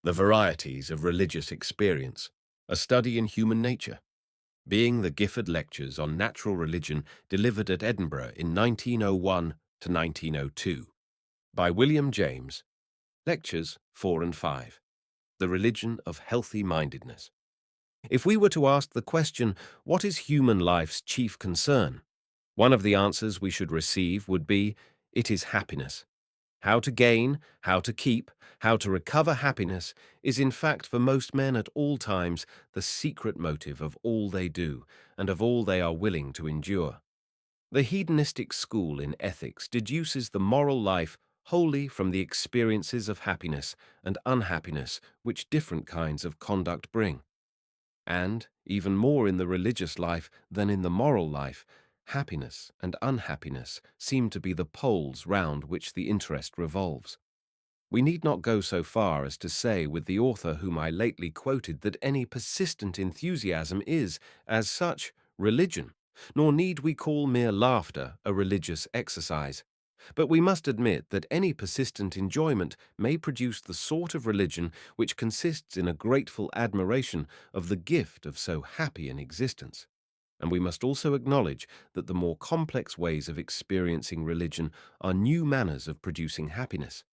The Varieties of Religious Experience, a study in human nature, being the Gifford Lectures on Natural Religion delivered at Edinburgh in 1901 to 1902, by William James, Lectures 4 and 5, The Religion of Healthy-Mindedness. If we were to ask the question, what is human life's chief concern? One of the answers we should receive would be, it is happiness. How to gain, how to keep, how to recover happiness is in fact for most men at all times the secret motive of all they do and of all they are willing to endure. The hedonistic school in ethics deduces the moral life wholly from the experiences of happiness and unhappiness which different kinds of conduct bring. And, even more in the religious life than in the moral life, happiness and unhappiness seem to be the poles round which the interest revolves. We need not go so far as to say with the author whom I lately quoted that any persistent enthusiasm is, as such, religion, nor need we call mere laughter a religious exercise. But we must admit that any persistent enjoyment may produce the sort of religion which consists in a grateful admiration of the gift of so happy an existence. And we must also acknowledge that the more complex ways of experiencing religion are new manners of producing happiness,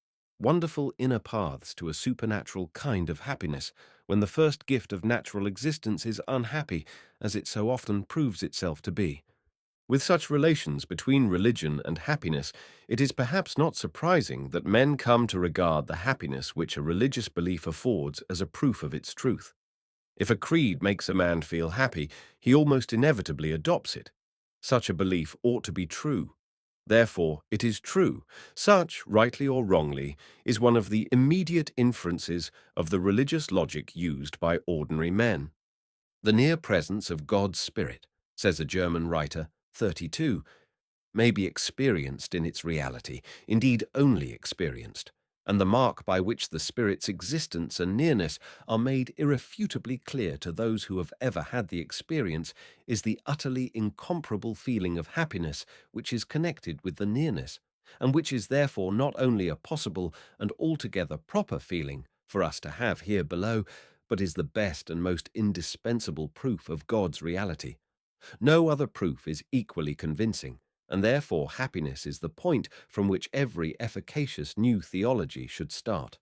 wonderful inner paths to a supernatural kind of happiness, when the first gift of natural existence is unhappy, as it so often proves itself to be. With such relations between religion and happiness, it is perhaps not surprising that men come to regard the happiness which a religious belief affords as a proof of its truth. If a creed makes a man feel happy, he almost inevitably adopts it. Such a belief ought to be true. Therefore, it is true. Such, rightly or wrongly, is one of the immediate inferences of the religious logic used by ordinary men. The near presence of God's Spirit, says a German writer, 32, may be experienced in its reality, indeed only experienced, and the mark by which the Spirit's existence and nearness are made irrefutably clear to those who have ever had the experience is the utterly incomparable feeling of happiness which is connected with the nearness, and which is therefore not only a possible and altogether proper feeling for us to have here below, but is the best and most indispensable proof of God's reality. No other proof is equally convincing, and therefore happiness is the point from which every efficacious new theology should start.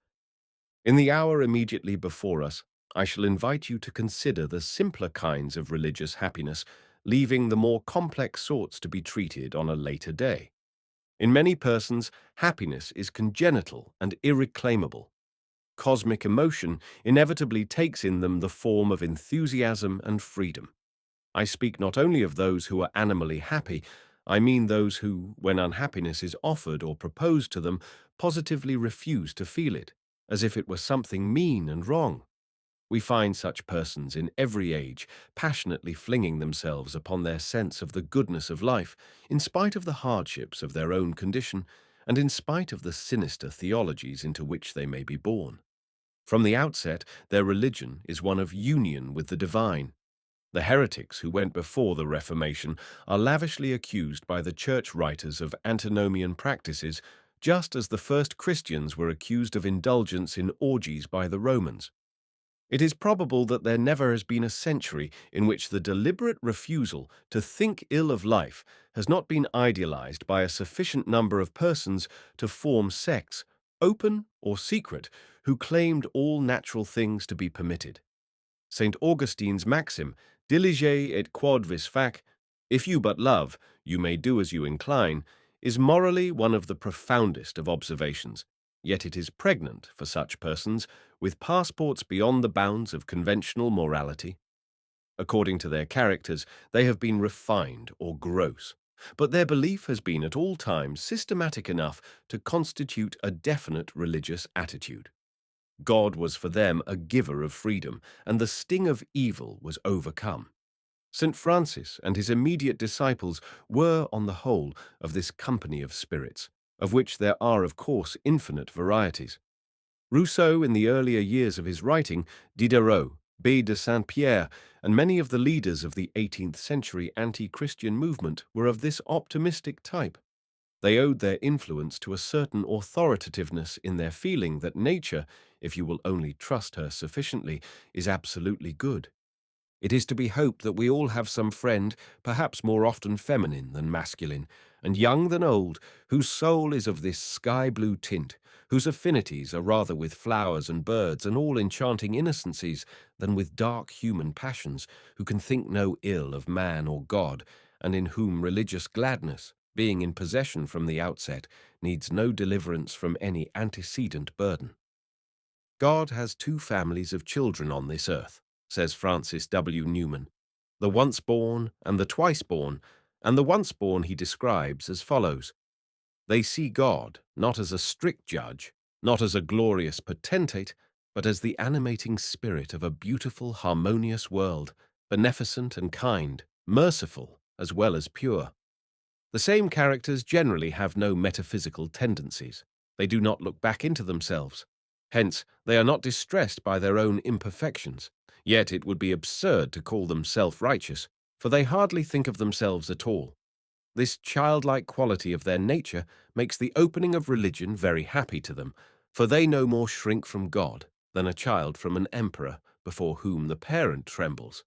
In the hour immediately before us, I shall invite you to consider the simpler kinds of religious happiness, leaving the more complex sorts to be treated on a later day. In many persons, happiness is congenital and irreclaimable. Cosmic emotion inevitably takes in them the form of enthusiasm and freedom. I speak not only of those who are animally happy, I mean those who, when unhappiness is offered or proposed to them, positively refuse to feel it, as if it were something mean and wrong. We find such persons in every age passionately flinging themselves upon their sense of the goodness of life, in spite of the hardships of their own condition, and in spite of the sinister theologies into which they may be born. From the outset, their religion is one of union with the divine. The heretics who went before the Reformation are lavishly accused by the church writers of antinomian practices, just as the first Christians were accused of indulgence in orgies by the Romans. It is probable that there never has been a century in which the deliberate refusal to think ill of life has not been idealized by a sufficient number of persons to form sects, open or secret, who claimed all natural things to be permitted. St. Augustine's maxim, dilige et quod vis fac, if you but love, you may do as you incline, is morally one of the profoundest of observations, yet it is pregnant, for such persons, with passports beyond the bounds of conventional morality. According to their characters, they have been refined or gross, but their belief has been at all times systematic enough to constitute a definite religious attitude. God was for them a giver of freedom, and the sting of evil was overcome. St. Francis and his immediate disciples were, on the whole, of this company of spirits, of which there are, of course, infinite varieties. Rousseau, in the earlier years of his writing, Diderot, Bailly de Saint-Pierre, and many of the leaders of the 18th century anti-Christian movement were of this optimistic type. They owed their influence to a certain authoritativeness in their feeling that nature, if you will only trust her sufficiently, is absolutely good. It is to be hoped that we all have some friend, perhaps more often feminine than masculine, and young than old, whose soul is of this sky-blue tint, whose affinities are rather with flowers and birds and all enchanting innocencies than with dark human passions, who can think no ill of man or God, and in whom religious gladness, being in possession from the outset, needs no deliverance from any antecedent burden. God has two families of children on this earth, says Francis W. Newman, the once born and the twice born, and the once born he describes as follows. They see God not as a strict judge, not as a glorious potentate, but as the animating spirit of a beautiful, harmonious world, beneficent and kind, merciful as well as pure. The same characters generally have no metaphysical tendencies. They do not look back into themselves. Hence, they are not distressed by their own imperfections. Yet it would be absurd to call them self-righteous, for they hardly think of themselves at all. This childlike quality of their nature makes the opening of religion very happy to them, for they no more shrink from God than a child from an emperor before whom the parent trembles.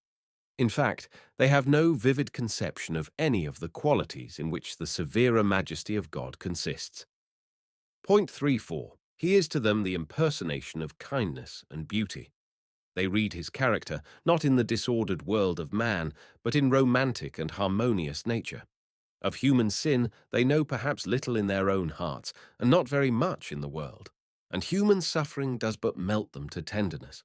In fact, they have no vivid conception of any of the qualities in which the severer majesty of God consists. Point 34. He is to them the impersonation of kindness and beauty. They read his character not in the disordered world of man, but in romantic and harmonious nature. Of human sin they know perhaps little in their own hearts, and not very much in the world, and human suffering does but melt them to tenderness.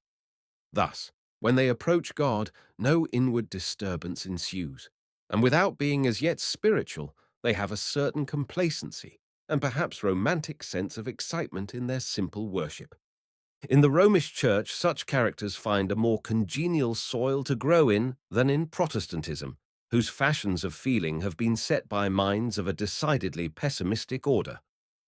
Thus, when they approach God, no inward disturbance ensues, and without being as yet spiritual, they have a certain complacency and perhaps romantic sense of excitement in their simple worship. In the Romish Church, such characters find a more congenial soil to grow in than in Protestantism, whose fashions of feeling have been set by minds of a decidedly pessimistic order.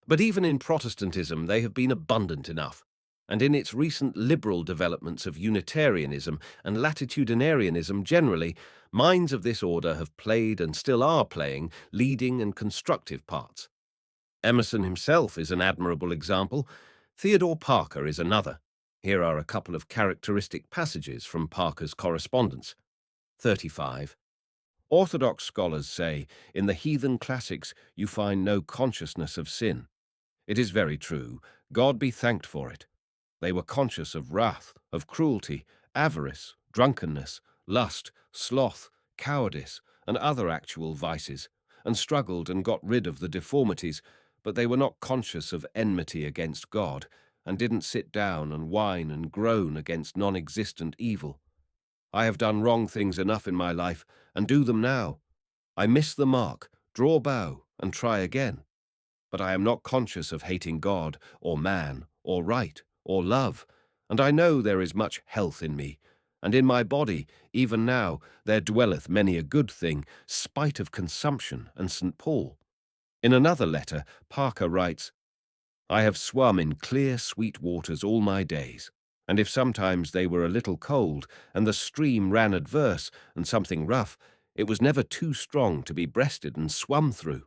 But even in Protestantism they have been abundant enough, and in its recent liberal developments of Unitarianism and latitudinarianism generally, minds of this order have played and still are playing leading and constructive parts. Emerson himself is an admirable example. Theodore Parker is another. Here are a couple of characteristic passages from Parker's correspondence. 35. Orthodox scholars say, in the heathen classics you find no consciousness of sin. It is very true. God be thanked for it. They were conscious of wrath, of cruelty, avarice, drunkenness, lust, sloth, cowardice, and other actual vices, and struggled and got rid of the deformities, but they were not conscious of enmity against God, and didn't sit down and whine and groan against non-existent evil. I have done wrong things enough in my life, and do them now. I miss the mark, draw bow, and try again. But I am not conscious of hating God, or man, or right, or love, and I know there is much health in me, and in my body, even now, there dwelleth many a good thing, spite of consumption and St. Paul. In another letter, Parker writes, I have swum in clear, sweet waters all my days, and if sometimes they were a little cold, and the stream ran adverse, and something rough, it was never too strong to be breasted and swum through.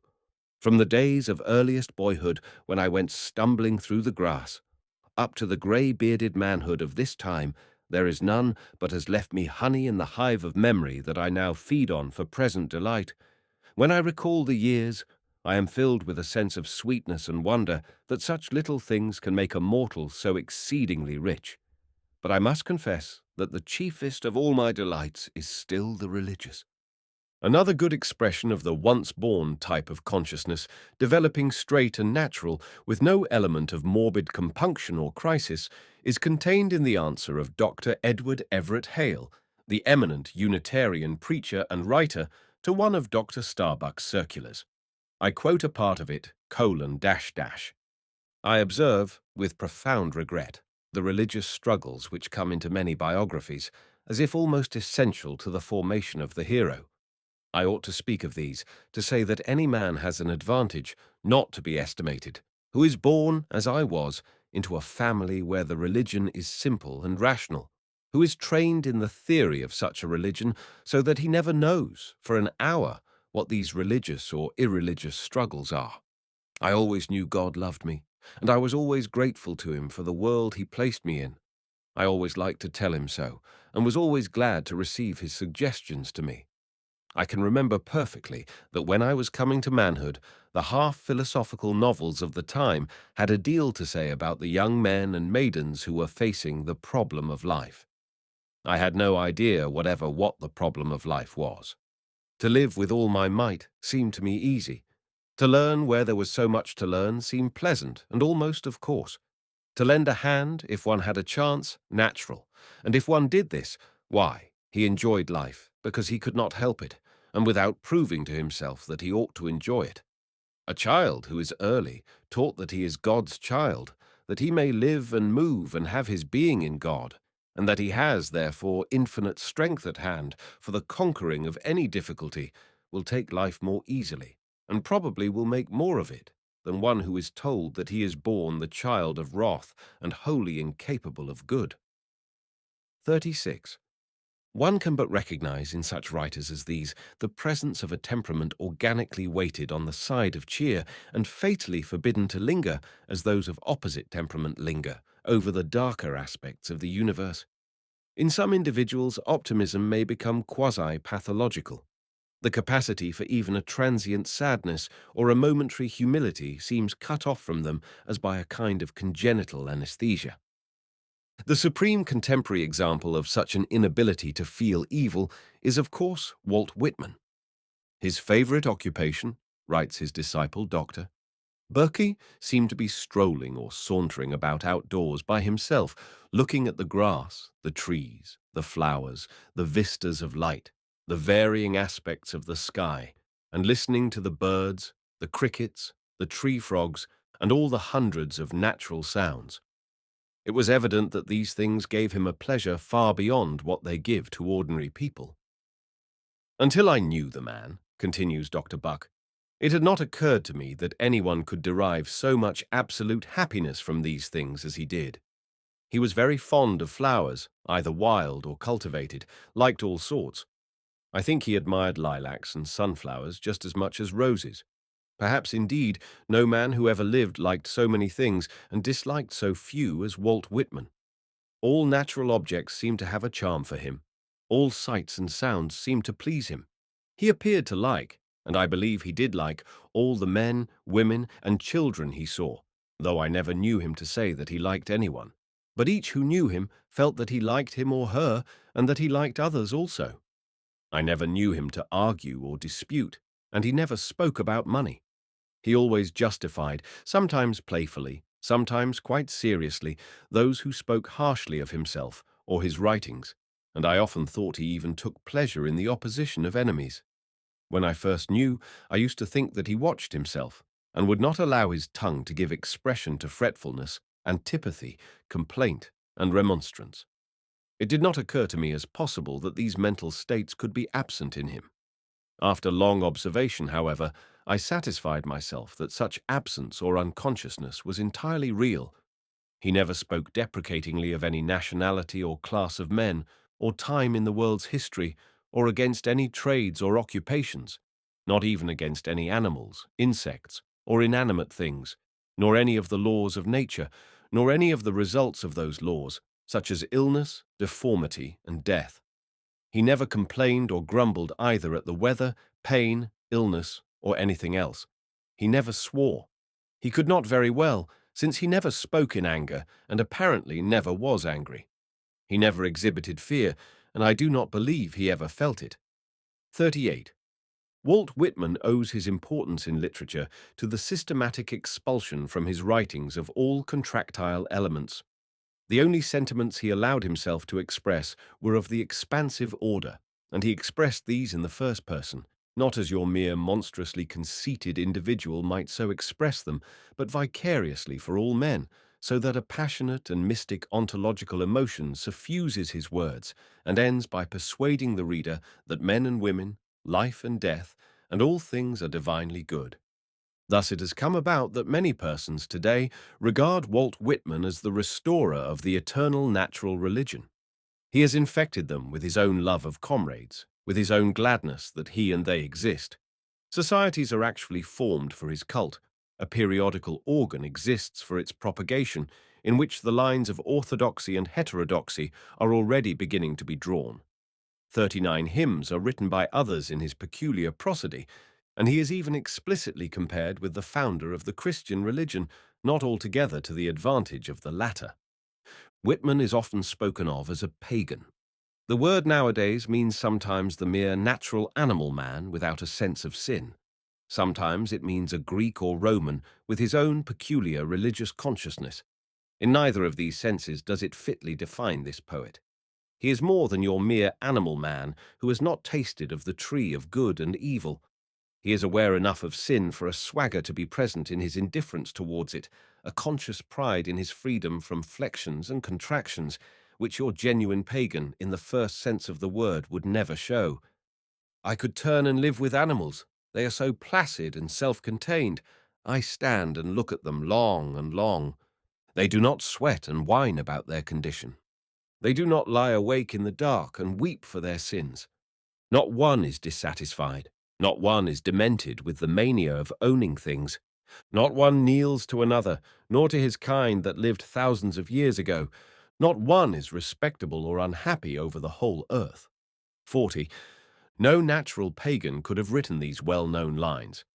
From the days of earliest boyhood, when I went stumbling through the grass, up to the grey-bearded manhood of this time, there is none but has left me honey in the hive of memory that I now feed on for present delight. When I recall the years, I am filled with a sense of sweetness and wonder that such little things can make a mortal so exceedingly rich. But I must confess that the chiefest of all my delights is still the religious. Another good expression of the once-born type of consciousness, developing straight and natural, with no element of morbid compunction or crisis, is contained in the answer of Dr. Edward Everett Hale, the eminent Unitarian preacher and writer, to one of Dr. Starbuck's circulars. I quote a part of it, : I observe, with profound regret, the religious struggles which come into many biographies, as if almost essential to the formation of the hero. I ought to speak of these, to say that any man has an advantage, not to be estimated, who is born, as I was, into a family where the religion is simple and rational, who is trained in the theory of such a religion so that he never knows, for an hour, what these religious or irreligious struggles are. I always knew God loved me, and I was always grateful to him for the world he placed me in. I always liked to tell him so, and was always glad to receive his suggestions to me. I can remember perfectly that when I was coming to manhood, the half-philosophical novels of the time had a deal to say about the young men and maidens who were facing the problem of life. I had no idea whatever what the problem of life was. To live with all my might seemed to me easy. To learn where there was so much to learn seemed pleasant and almost of course. To lend a hand, if one had a chance, natural. And if one did this, why, he enjoyed life, because he could not help it, and without proving to himself that he ought to enjoy it. A child who is early, taught that he is God's child, that he may live and move and have his being in God, and that he has, therefore, infinite strength at hand for the conquering of any difficulty, will take life more easily, and probably will make more of it than one who is told that he is born the child of wrath and wholly incapable of good. 36. One can but recognize in such writers as these the presence of a temperament organically weighted on the side of cheer and fatally forbidden to linger, as those of opposite temperament linger, over the darker aspects of the universe. In some individuals, optimism may become quasi-pathological. The capacity for even a transient sadness or a momentary humility seems cut off from them as by a kind of congenital anesthesia. The supreme contemporary example of such an inability to feel evil is, of course, Walt Whitman. His favorite occupation, writes his disciple Dr. Berkey, seemed to be strolling or sauntering about outdoors by himself, looking at the grass, the trees, the flowers, the vistas of light, the varying aspects of the sky, and listening to the birds, the crickets, the tree frogs, and all the hundreds of natural sounds. It was evident that these things gave him a pleasure far beyond what they give to ordinary people. Until I knew the man, continues Dr. Buck, it had not occurred to me that anyone could derive so much absolute happiness from these things as he did. He was very fond of flowers, either wild or cultivated, liked all sorts. I think he admired lilacs and sunflowers just as much as roses. Perhaps, indeed, no man who ever lived liked so many things and disliked so few as Walt Whitman. All natural objects seemed to have a charm for him. All sights and sounds seemed to please him. He appeared to like, and I believe he did like, all the men, women, and children he saw, though I never knew him to say that he liked anyone. But each who knew him felt that he liked him or her, and that he liked others also. I never knew him to argue or dispute, and he never spoke about money. He always justified, sometimes playfully, sometimes quite seriously, those who spoke harshly of himself or his writings, and I often thought he even took pleasure in the opposition of enemies. When I first knew, I used to think that he watched himself, and would not allow his tongue to give expression to fretfulness, antipathy, complaint, and remonstrance. It did not occur to me as possible that these mental states could be absent in him. After long observation, however, I satisfied myself that such absence or unconsciousness was entirely real. He never spoke deprecatingly of any nationality or class of men, or time in the world's history, or against any trades or occupations, not even against any animals, insects, or inanimate things, nor any of the laws of nature, nor any of the results of those laws, such as illness, deformity, and death. He never complained or grumbled either at the weather, pain, illness, or anything else. He never swore. He could not very well, since he never spoke in anger and apparently never was angry. He never exhibited fear, and I do not believe he ever felt it. 38. Walt Whitman owes his importance in literature to the systematic expulsion from his writings of all contractile elements. The only sentiments he allowed himself to express were of the expansive order, and he expressed these in the first person, not as your mere monstrously conceited individual might so express them, but vicariously for all men, so that a passionate and mystic ontological emotion suffuses his words and ends by persuading the reader that men and women, life and death, and all things are divinely good. Thus it has come about that many persons today regard Walt Whitman as the restorer of the eternal natural religion. He has infected them with his own love of comrades, with his own gladness that he and they exist. Societies are actually formed for his cult, A periodical organ exists for its propagation, in which the lines of orthodoxy and heterodoxy are already beginning to be drawn. 39 hymns are written by others in his peculiar prosody, and he is even explicitly compared with the founder of the Christian religion, not altogether to the advantage of the latter. Whitman is often spoken of as a pagan. The word nowadays means sometimes the mere natural animal man without a sense of sin. Sometimes it means a Greek or Roman with his own peculiar religious consciousness. In neither of these senses does it fitly define this poet. He is more than your mere animal man who has not tasted of the tree of good and evil. He is aware enough of sin for a swagger to be present in his indifference towards it, a conscious pride in his freedom from flexions and contractions, which your genuine pagan, in the first sense of the word, would never show. I could turn and live with animals. They are so placid and self-contained. I stand and look at them long and long. They do not sweat and whine about their condition. They do not lie awake in the dark and weep for their sins. Not one is dissatisfied. Not one is demented with the mania of owning things. Not one kneels to another, nor to his kind that lived thousands of years ago. Not one is respectable or unhappy over the whole earth. 40. No natural pagan could have written these well-known lines.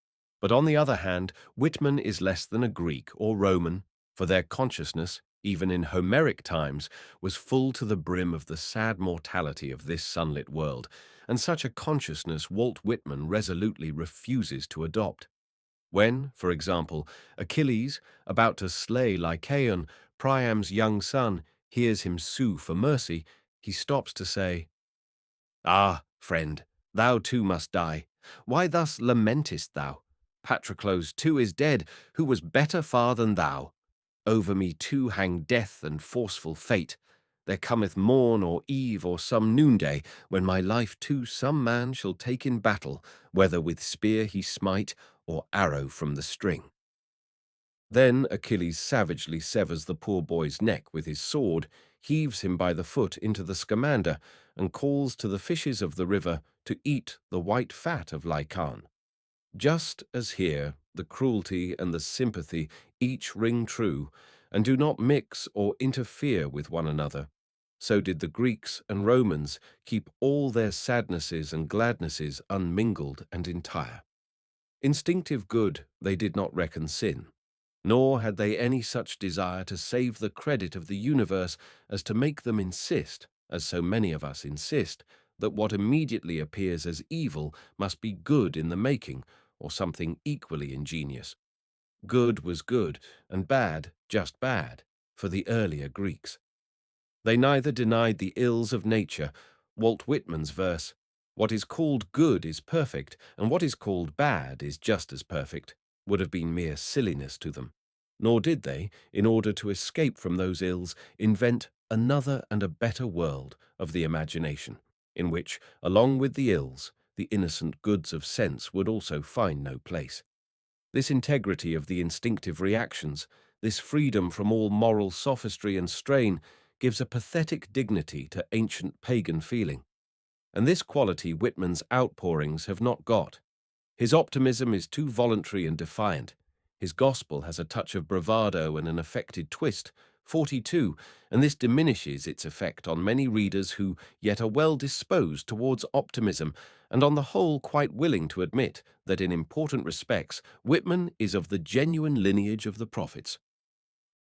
But on the other hand, Whitman is less than a Greek or Roman, for their consciousness, even in Homeric times, was full to the brim of the sad mortality of this sunlit world, and such a consciousness Walt Whitman resolutely refuses to adopt. When, for example, Achilles, about to slay Lycaon, Priam's young son, hears him sue for mercy, he stops to say, "Ah, friend, thou too must die. Why thus lamentest thou? Patroclus too is dead, who was better far than thou. Over me too hang death and forceful fate. There cometh morn or eve or some noonday, when my life too some man shall take in battle, whether with spear he smite or arrow from the string." Then Achilles savagely severs the poor boy's neck with his sword, heaves him by the foot into the Scamander, and calls to the fishes of the river to eat the white fat of Lycaon. Just as here the cruelty and the sympathy each ring true, and do not mix or interfere with one another, so did the Greeks and Romans keep all their sadnesses and gladnesses unmingled and entire. Instinctive good they did not reckon sin, nor had they any such desire to save the credit of the universe as to make them insist, as so many of us insist, that what immediately appears as evil must be good in the making, or something equally ingenious. Good was good, and bad just bad, for the earlier Greeks. They neither denied the ills of nature. Walt Whitman's verse, "What is called good is perfect, and what is called bad is just as perfect," would have been mere silliness to them. Nor did they, in order to escape from those ills, invent another and a better world of the imagination, in which, along with the ills, the innocent goods of sense would also find no place. This integrity of the instinctive reactions, this freedom from all moral sophistry and strain, gives a pathetic dignity to ancient pagan feeling. And this quality Whitman's outpourings have not got. His optimism is too voluntary and defiant. His gospel has a touch of bravado and an affected twist, 42, and this diminishes its effect on many readers who yet are well disposed towards optimism, and on the whole quite willing to admit that in important respects Whitman is of the genuine lineage of the prophets.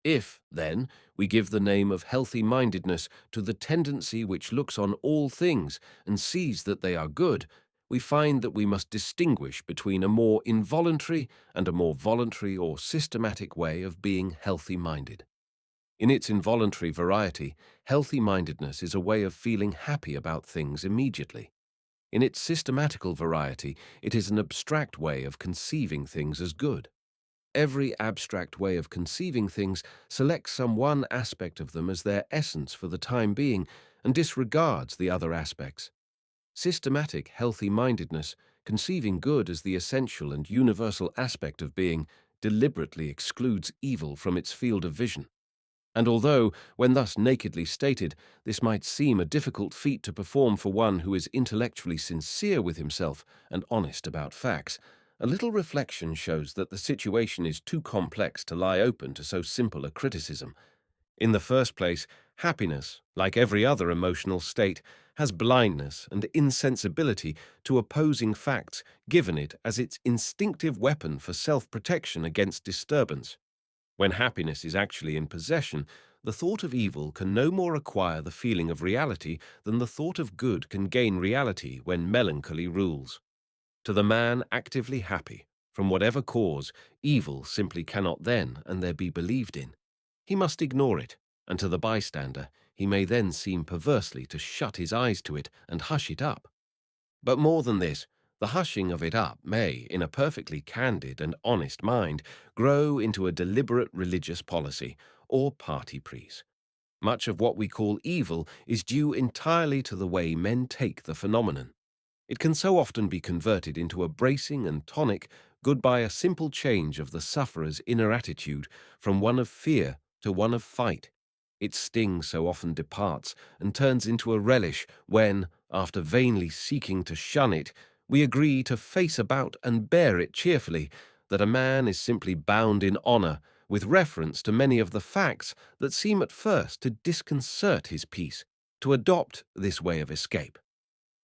If, then, we give the name of healthy-mindedness to the tendency which looks on all things and sees that they are good, we find that we must distinguish between a more involuntary and a more voluntary or systematic way of being healthy-minded. In its involuntary variety, healthy-mindedness is a way of feeling happy about things immediately. In its systematical variety, it is an abstract way of conceiving things as good. Every abstract way of conceiving things selects some one aspect of them as their essence for the time being and disregards the other aspects. Systematic healthy-mindedness, conceiving good as the essential and universal aspect of being, deliberately excludes evil from its field of vision. And although, when thus nakedly stated, this might seem a difficult feat to perform for one who is intellectually sincere with himself and honest about facts, a little reflection shows that the situation is too complex to lie open to so simple a criticism. In the first place, happiness, like every other emotional state, has blindness and insensibility to opposing facts given it as its instinctive weapon for self-protection against disturbance. When happiness is actually in possession, the thought of evil can no more acquire the feeling of reality than the thought of good can gain reality when melancholy rules. To the man actively happy, from whatever cause, evil simply cannot then and there be believed in. He must ignore it, and to the bystander, he may then seem perversely to shut his eyes to it and hush it up. But more than this, the hushing of it up may, in a perfectly candid and honest mind, grow into a deliberate religious policy, or party prease. Much of what we call evil is due entirely to the way men take the phenomenon. It can so often be converted into a bracing and tonic good by a simple change of the sufferer's inner attitude from one of fear to one of fight. Its sting so often departs and turns into a relish when, after vainly seeking to shun it, we agree to face about and bear it cheerfully, that a man is simply bound in honor with reference to many of the facts that seem at first to disconcert his peace, to adopt this way of escape.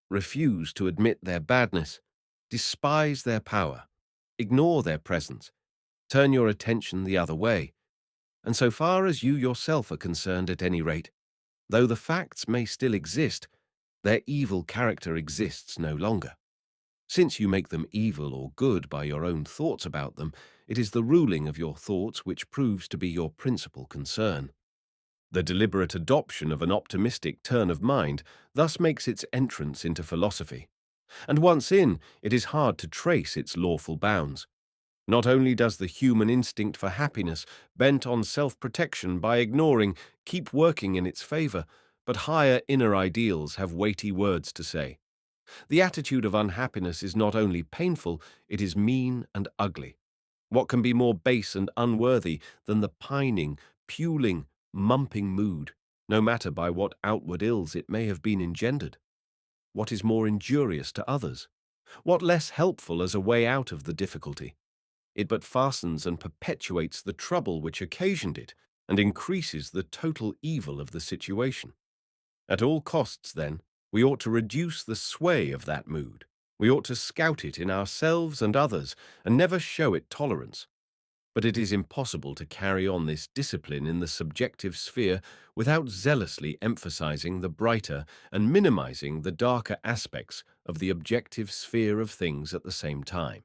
Refuse to admit their badness, despise their power, ignore their presence, turn your attention the other way, and so far as you yourself are concerned at any rate, though the facts may still exist, their evil character exists no longer. Since you make them evil or good by your own thoughts about them, it is the ruling of your thoughts which proves to be your principal concern. The deliberate adoption of an optimistic turn of mind thus makes its entrance into philosophy, and once in, it is hard to trace its lawful bounds. Not only does the human instinct for happiness, bent on self-protection by ignoring, keep working in its favor, but higher inner ideals have weighty words to say. The attitude of unhappiness is not only painful, it is mean and ugly. What can be more base and unworthy than the pining, puling, mumping mood, no matter by what outward ills it may have been engendered? What is more injurious to others? What less helpful as a way out of the difficulty? It but fastens and perpetuates the trouble which occasioned it, and increases the total evil of the situation. At all costs, then, we ought to reduce the sway of that mood. We ought to scout it in ourselves and others, and never show it tolerance. But it is impossible to carry on this discipline in the subjective sphere without zealously emphasizing the brighter and minimizing the darker aspects of the objective sphere of things at the same time.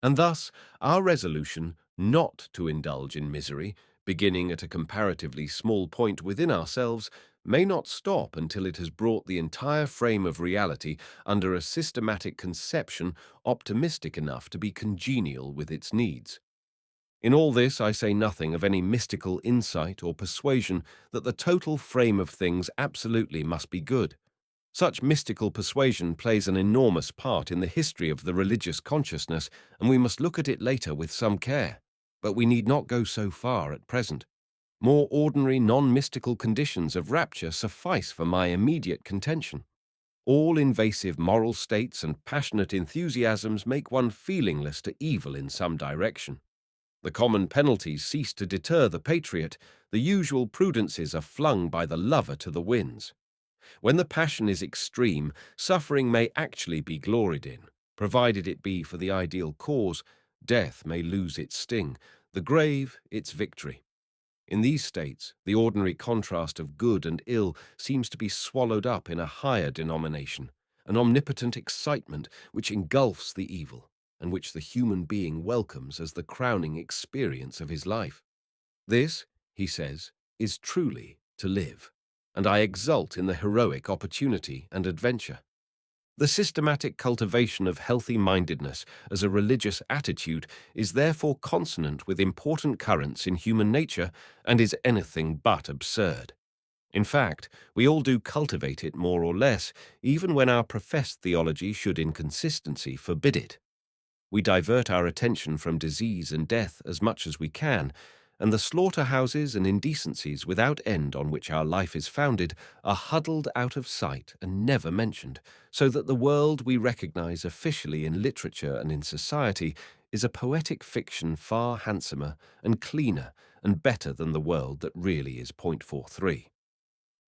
And thus, our resolution not to indulge in misery, beginning at a comparatively small point within ourselves, may not stop until it has brought the entire frame of reality under a systematic conception optimistic enough to be congenial with its needs. In all this, I say nothing of any mystical insight or persuasion that the total frame of things absolutely must be good. Such mystical persuasion plays an enormous part in the history of the religious consciousness, and we must look at it later with some care. But we need not go so far at present. More ordinary, non-mystical conditions of rapture suffice for my immediate contention. All invasive moral states and passionate enthusiasms make one feelingless to evil in some direction. The common penalties cease to deter the patriot, the usual prudences are flung by the lover to the winds. When the passion is extreme, suffering may actually be gloried in, provided it be for the ideal cause. Death may lose its sting, the grave its victory. In these states, the ordinary contrast of good and ill seems to be swallowed up in a higher denomination, an omnipotent excitement which engulfs the evil, and which the human being welcomes as the crowning experience of his life. This, he says, is truly to live, and I exult in the heroic opportunity and adventure. The systematic cultivation of healthy-mindedness as a religious attitude is therefore consonant with important currents in human nature and is anything but absurd. In fact, we all do cultivate it more or less, even when our professed theology should in consistency forbid it. We divert our attention from disease and death as much as we can, and the slaughterhouses and indecencies without end on which our life is founded are huddled out of sight and never mentioned, so that the world we recognize officially in literature and in society is a poetic fiction far handsomer and cleaner and better than the world that really is. Point 43.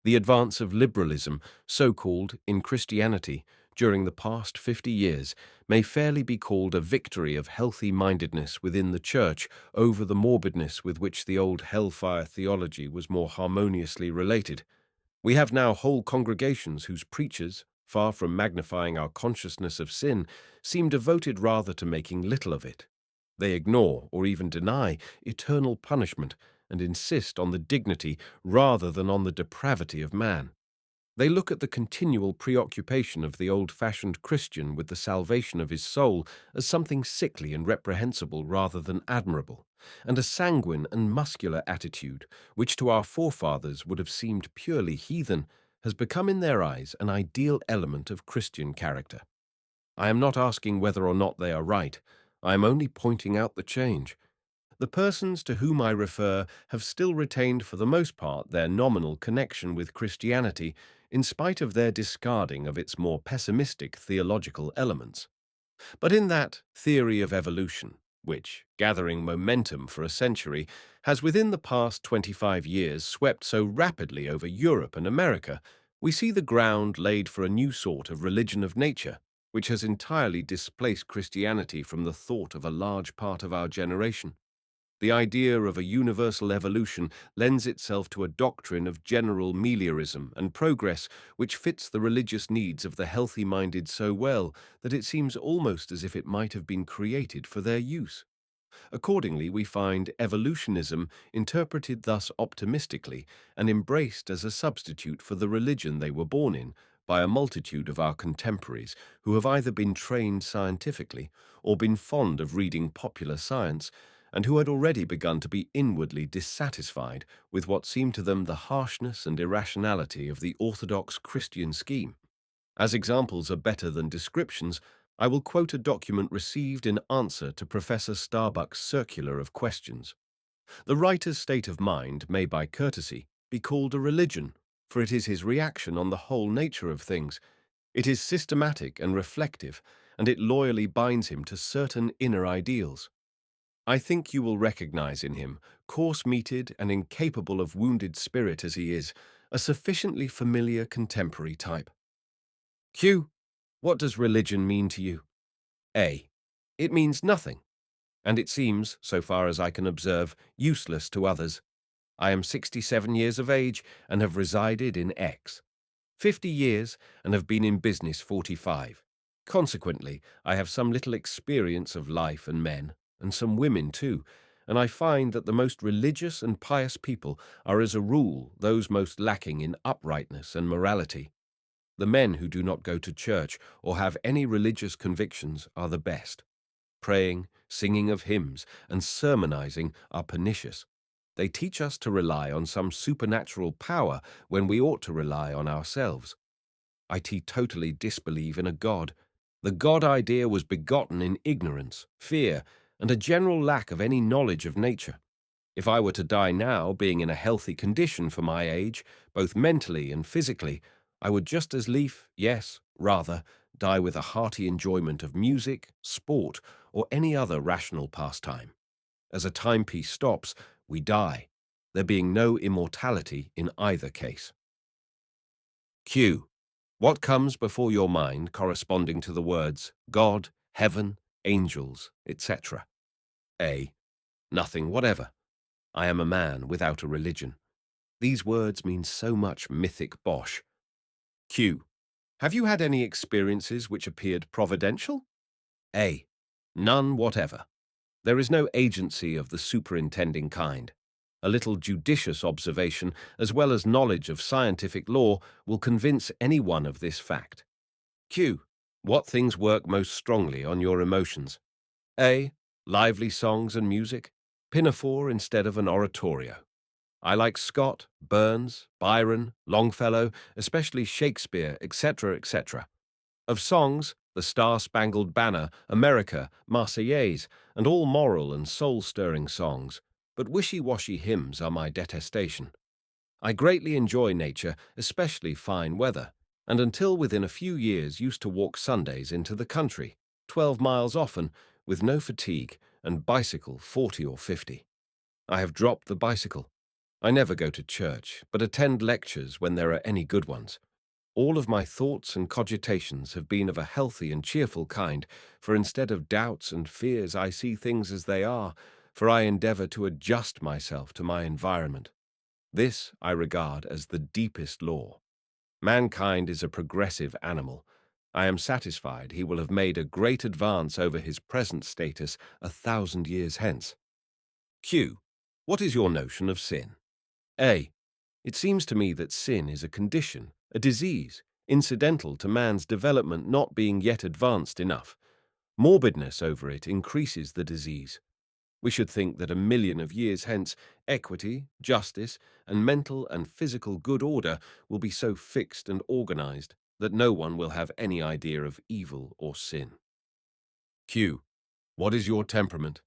The advance of liberalism, so-called, in Christianity during the past 50 years may fairly be called a victory of healthy-mindedness within the Church over the morbidness with which the old hellfire theology was more harmoniously related. We have now whole congregations whose preachers, far from magnifying our consciousness of sin, seem devoted rather to making little of it. They ignore or even deny eternal punishment and insist on the dignity rather than on the depravity of man. They look at the continual preoccupation of the old-fashioned Christian with the salvation of his soul as something sickly and reprehensible rather than admirable, and a sanguine and muscular attitude, which to our forefathers would have seemed purely heathen, has become in their eyes an ideal element of Christian character. I am not asking whether or not they are right. I am only pointing out the change. The persons to whom I refer have still retained for the most part their nominal connection with Christianity, in spite of their discarding of its more pessimistic theological elements. But in that theory of evolution, which, gathering momentum for a century, has within the past 25 years swept so rapidly over Europe and America, we see the ground laid for a new sort of religion of nature, which has entirely displaced Christianity from the thought of a large part of our generation. The idea of a universal evolution lends itself to a doctrine of general meliorism and progress which fits the religious needs of the healthy-minded so well that it seems almost as if it might have been created for their use. Accordingly, we find evolutionism interpreted thus optimistically and embraced as a substitute for the religion they were born in by a multitude of our contemporaries who have either been trained scientifically or been fond of reading popular science, and who had already begun to be inwardly dissatisfied with what seemed to them the harshness and irrationality of the orthodox Christian scheme. As examples are better than descriptions, I will quote a document received in answer to Professor Starbuck's circular of questions. The writer's state of mind may, by courtesy, be called a religion, for it is his reaction on the whole nature of things. It is systematic and reflective, and it loyally binds him to certain inner ideals. I think you will recognize in him, coarse-meated and incapable of wounded spirit as he is, a sufficiently familiar contemporary type. Q. What does religion mean to you? A. It means nothing, and it seems, so far as I can observe, useless to others. I am 67 years of age and have resided in X. 50 years and have been in business 45. Consequently, I have some little experience of life and men, and some women too, and I find that the most religious and pious people are as a rule those most lacking in uprightness and morality. The men who do not go to church or have any religious convictions are the best. Praying, singing of hymns, and sermonizing are pernicious. They teach us to rely on some supernatural power when we ought to rely on ourselves. I totally disbelieve in a God. The God idea was begotten in ignorance, fear, and a general lack of any knowledge of nature. If I were to die now, being in a healthy condition for my age, both mentally and physically, I would just as lief, yes, rather, die with a hearty enjoyment of music, sport, or any other rational pastime. As a timepiece stops, we die, there being no immortality in either case. Q. What comes before your mind corresponding to the words God, heaven, angels, etc.? A. Nothing whatever. I am a man without a religion. These words mean so much mythic bosh. Q. Have you had any experiences which appeared providential? A. None whatever. There is no agency of the superintending kind. A little judicious observation, as well as knowledge of scientific law, will convince any one of this fact. Q. What things work most strongly on your emotions? A. Lively songs and music. Pinafore instead of an oratorio. I like Scott, Burns, Byron, Longfellow, especially Shakespeare, etc., etc. Of songs, the Star-Spangled Banner, America, Marseillaise, and all moral and soul-stirring songs. but wishy-washy hymns are my detestation. I greatly enjoy nature, especially fine weather, and until within a few years used to walk Sundays into the country, 12 miles often, with no fatigue, and bicycle 40 or 50. I have dropped the bicycle. I never go to church, but attend lectures when there are any good ones. All of my thoughts and cogitations have been of a healthy and cheerful kind, for instead of doubts and fears I see things as they are, for I endeavor to adjust myself to my environment. This I regard as the deepest law. Mankind is a progressive animal. I am satisfied he will have made a great advance over his present status 1,000 years hence. Q. What is your notion of sin? A. It seems to me that sin is a condition, a disease, incidental to man's development not being yet advanced enough. Morbidness over it increases the disease. We should think that 1,000,000 of years hence, equity, justice, and mental and physical good order will be so fixed and organized that no one will have any idea of evil or sin. Q. What is your temperament?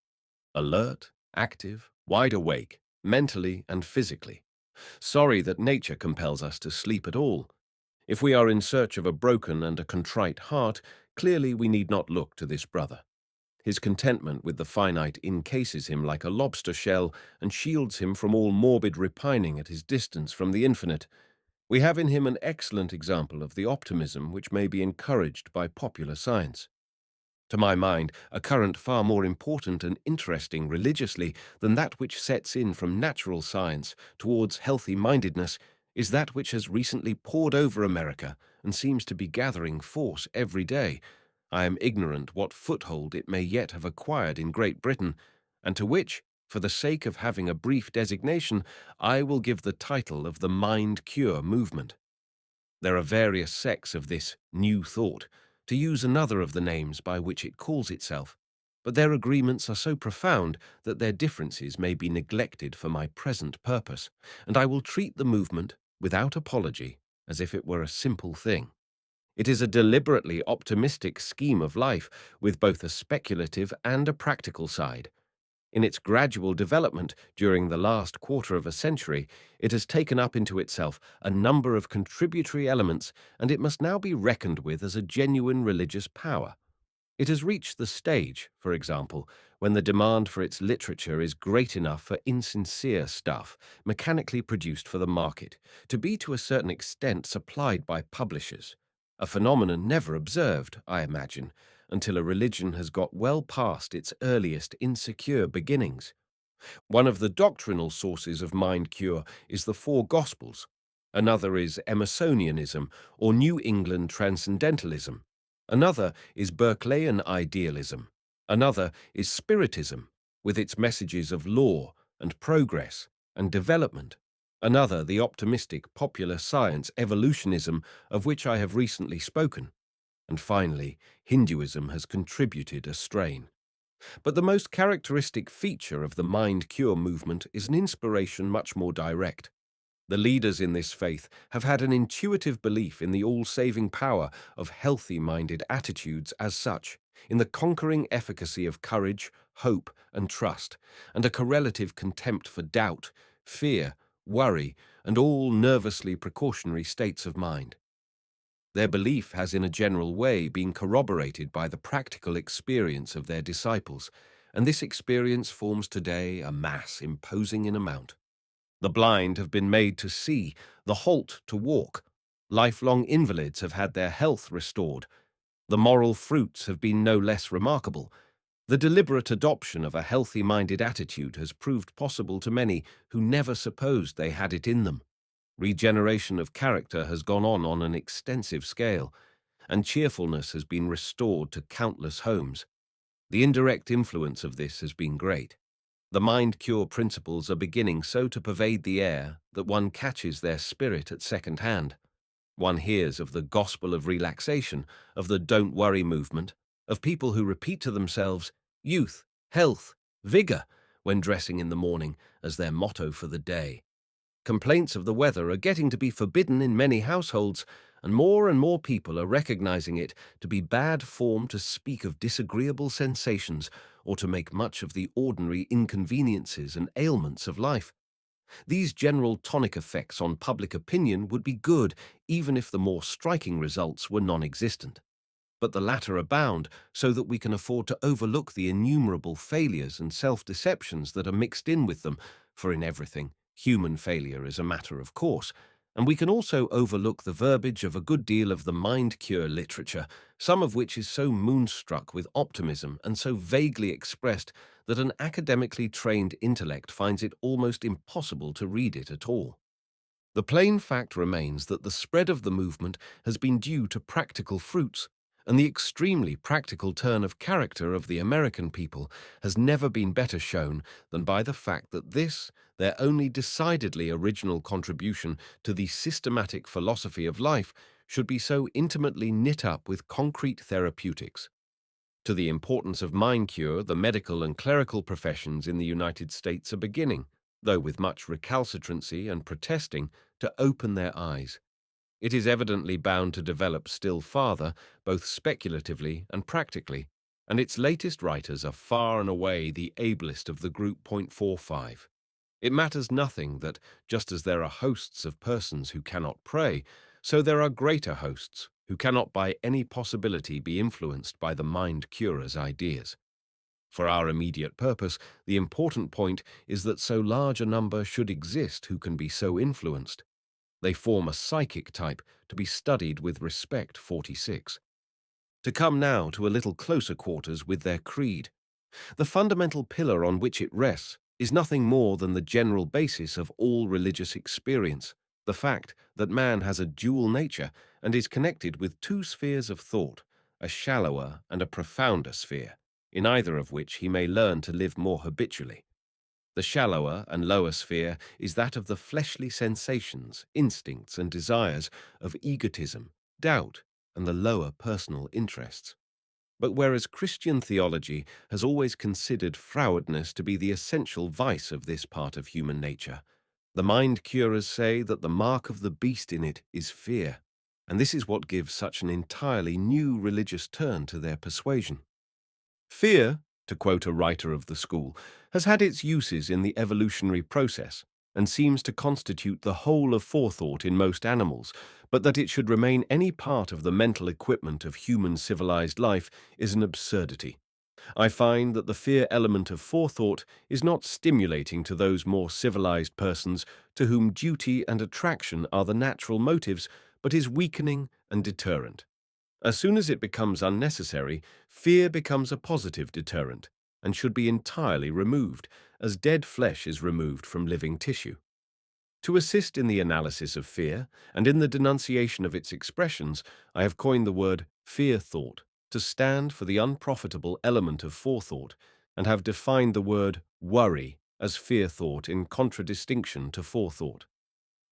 Alert, active, wide awake, mentally and physically. Sorry that nature compels us to sleep at all. If we are in search of a broken and a contrite heart, clearly we need not look to this brother. His contentment with the finite encases him like a lobster shell and shields him from all morbid repining at his distance from the infinite. We have in him an excellent example of the optimism which may be encouraged by popular science. To my mind, a current far more important and interesting religiously than that which sets in from natural science towards healthy-mindedness is that which has recently poured over America and seems to be gathering force every day. I am ignorant what foothold it may yet have acquired in Great Britain, and to which, for the sake of having a brief designation, I will give the title of the Mind Cure movement. There are various sects of this new thought, to use another of the names by which it calls itself, but their agreements are so profound that their differences may be neglected for my present purpose, and I will treat the movement, without apology, as if it were a simple thing. It is a deliberately optimistic scheme of life, with both a speculative and a practical side. In its gradual development during the last quarter of a century, it has taken up into itself a number of contributory elements, and it must now be reckoned with as a genuine religious power. It has reached the stage, for example, when the demand for its literature is great enough for insincere stuff, mechanically produced for the market, to be to a certain extent supplied by publishers, a phenomenon never observed, I imagine, until a religion has got well past its earliest insecure beginnings. One of the doctrinal sources of mind cure is the Four Gospels. Another is Emersonianism, or New England Transcendentalism. Another is Berkeleyan idealism. Another is Spiritism, with its messages of law and progress and development. Another, the optimistic popular science evolutionism of which I have recently spoken. And finally, Hinduism has contributed a strain. But the most characteristic feature of the mind cure movement is an inspiration much more direct. The leaders in this faith have had an intuitive belief in the all-saving power of healthy-minded attitudes as such, in the conquering efficacy of courage, hope, and trust, and a correlative contempt for doubt, fear, worry, and all nervously precautionary states of mind. Their belief has in a general way been corroborated by the practical experience of their disciples, and this experience forms today a mass imposing in amount. The blind have been made to see, the halt to walk. Lifelong invalids have had their health restored. The moral fruits have been no less remarkable. The deliberate adoption of a healthy-minded attitude has proved possible to many who never supposed they had it in them. Regeneration of character has gone on an extensive scale, and cheerfulness has been restored to countless homes. The indirect influence of this has been great. The mind cure principles are beginning so to pervade the air that one catches their spirit at second hand. One hears of the Gospel of Relaxation, of the Don't Worry movement, of people who repeat to themselves youth, health, vigor when dressing in the morning as their motto for the day. Complaints of the weather are getting to be forbidden in many households, and more people are recognizing it to be bad form to speak of disagreeable sensations or to make much of the ordinary inconveniences and ailments of life. These general tonic effects on public opinion would be good even if the more striking results were non-existent. But the latter abound so that we can afford to overlook the innumerable failures and self-deceptions that are mixed in with them, for in everything, human failure is a matter of course, and we can also overlook the verbiage of a good deal of the mind-cure literature, some of which is so moonstruck with optimism and so vaguely expressed that an academically trained intellect finds it almost impossible to read it at all. The plain fact remains that the spread of the movement has been due to practical fruits, and the extremely practical turn of character of the American people has never been better shown than by the fact that this, their only decidedly original contribution to the systematic philosophy of life, should be so intimately knit up with concrete therapeutics. To the importance of mind cure, the medical and clerical professions in the United States are beginning, though with much recalcitrancy and protesting, to open their eyes. It is evidently bound to develop still farther, both speculatively and practically, and its latest writers are far and away the ablest of the group. Point 45. It matters nothing that, just as there are hosts of persons who cannot pray, so there are greater hosts who cannot by any possibility be influenced by the mind-curer's ideas. For our immediate purpose, the important point is that so large a number should exist who can be so influenced. They form a psychic type to be studied with respect. 46. To come now to a little closer quarters with their creed. The fundamental pillar on which it rests is nothing more than the general basis of all religious experience, the fact that man has a dual nature and is connected with two spheres of thought, a shallower and a profounder sphere, in either of which he may learn to live more habitually. The shallower and lower sphere is that of the fleshly sensations, instincts, and desires of egotism, doubt, and the lower personal interests. But whereas Christian theology has always considered frowardness to be the essential vice of this part of human nature, the mind-curers say that the mark of the beast in it is fear, and this is what gives such an entirely new religious turn to their persuasion. Fear, to quote a writer of the school, has had its uses in the evolutionary process and seems to constitute the whole of forethought in most animals, but that it should remain any part of the mental equipment of human civilized life is an absurdity. I find that the fear element of forethought is not stimulating to those more civilized persons to whom duty and attraction are the natural motives, but is weakening and deterrent. As soon as it becomes unnecessary, fear becomes a positive deterrent and should be entirely removed, as dead flesh is removed from living tissue. To assist in the analysis of fear and in the denunciation of its expressions, I have coined the word fear thought to stand for the unprofitable element of forethought, and have defined the word worry as fear thought in contradistinction to forethought.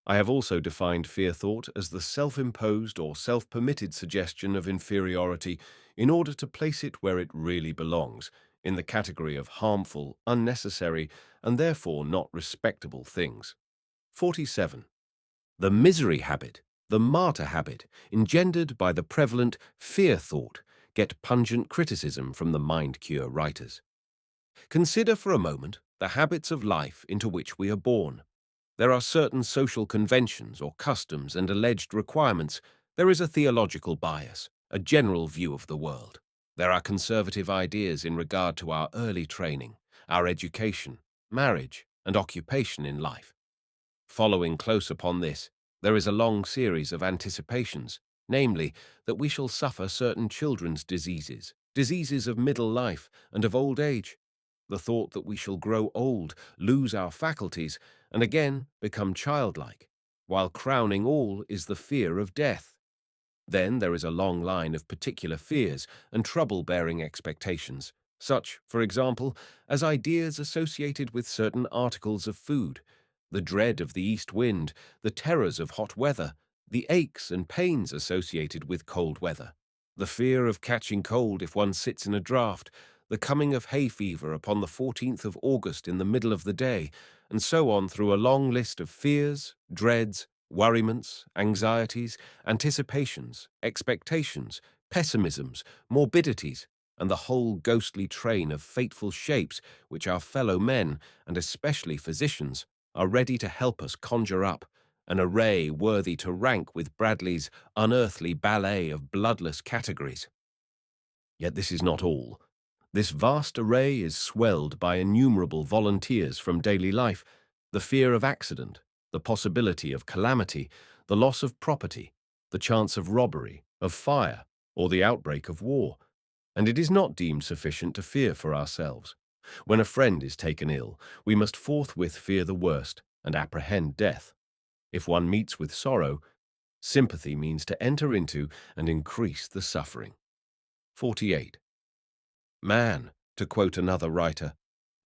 I have also defined fear thought as the self-imposed or self-permitted suggestion of inferiority in order to place it where it really belongs, in the category of harmful, unnecessary, and therefore not respectable things. 47. The misery habit, the martyr habit, engendered by the prevalent fear thought, get pungent criticism from the mind-cure writers. Consider for a moment the habits of life into which we are born. There are certain social conventions or customs and alleged requirements. There is a theological bias, a general view of the world. There are conservative ideas in regard to our early training, our education, marriage, and occupation in life. Following close upon this, there is a long series of anticipations, namely, that we shall suffer certain children's diseases, diseases of middle life and of old age. The thought that we shall grow old, lose our faculties, and again become childlike, while crowning all is the fear of death. Then there is a long line of particular fears and trouble-bearing expectations, such, for example, as ideas associated with certain articles of food, the dread of the east wind, the terrors of hot weather, the aches and pains associated with cold weather, the fear of catching cold if one sits in a draught, the coming of hay fever upon the 14th of August in the middle of the day, and so on through a long list of fears, dreads, worriments, anxieties, anticipations, expectations, pessimisms, morbidities, and the whole ghostly train of fateful shapes which our fellow men, and especially physicians, are ready to help us conjure up, an array worthy to rank with Bradley's unearthly ballet of bloodless categories. Yet this is not all. This vast array is swelled by innumerable volunteers from daily life, the fear of accident, the possibility of calamity, the loss of property, the chance of robbery, of fire, or the outbreak of war. And it is not deemed sufficient to fear for ourselves. When a friend is taken ill, we must forthwith fear the worst and apprehend death. If one meets with sorrow, sympathy means to enter into and increase the suffering. 48. Man, to quote another writer,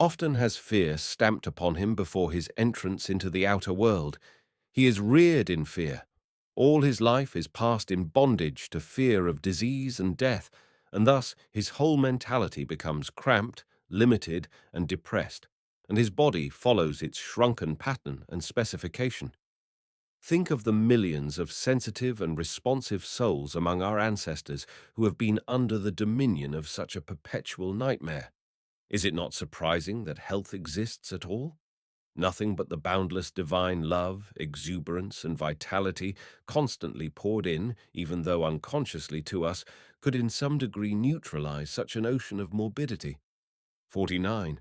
often has fear stamped upon him before his entrance into the outer world. He is reared in fear. All his life is passed in bondage to fear of disease and death, and thus his whole mentality becomes cramped, limited, and depressed, and his body follows its shrunken pattern and specification. Think of the millions of sensitive and responsive souls among our ancestors who have been under the dominion of such a perpetual nightmare. Is it not surprising that health exists at all? Nothing but the boundless divine love, exuberance, and vitality constantly poured in, even though unconsciously to us, could in some degree neutralize such an ocean of morbidity. 49.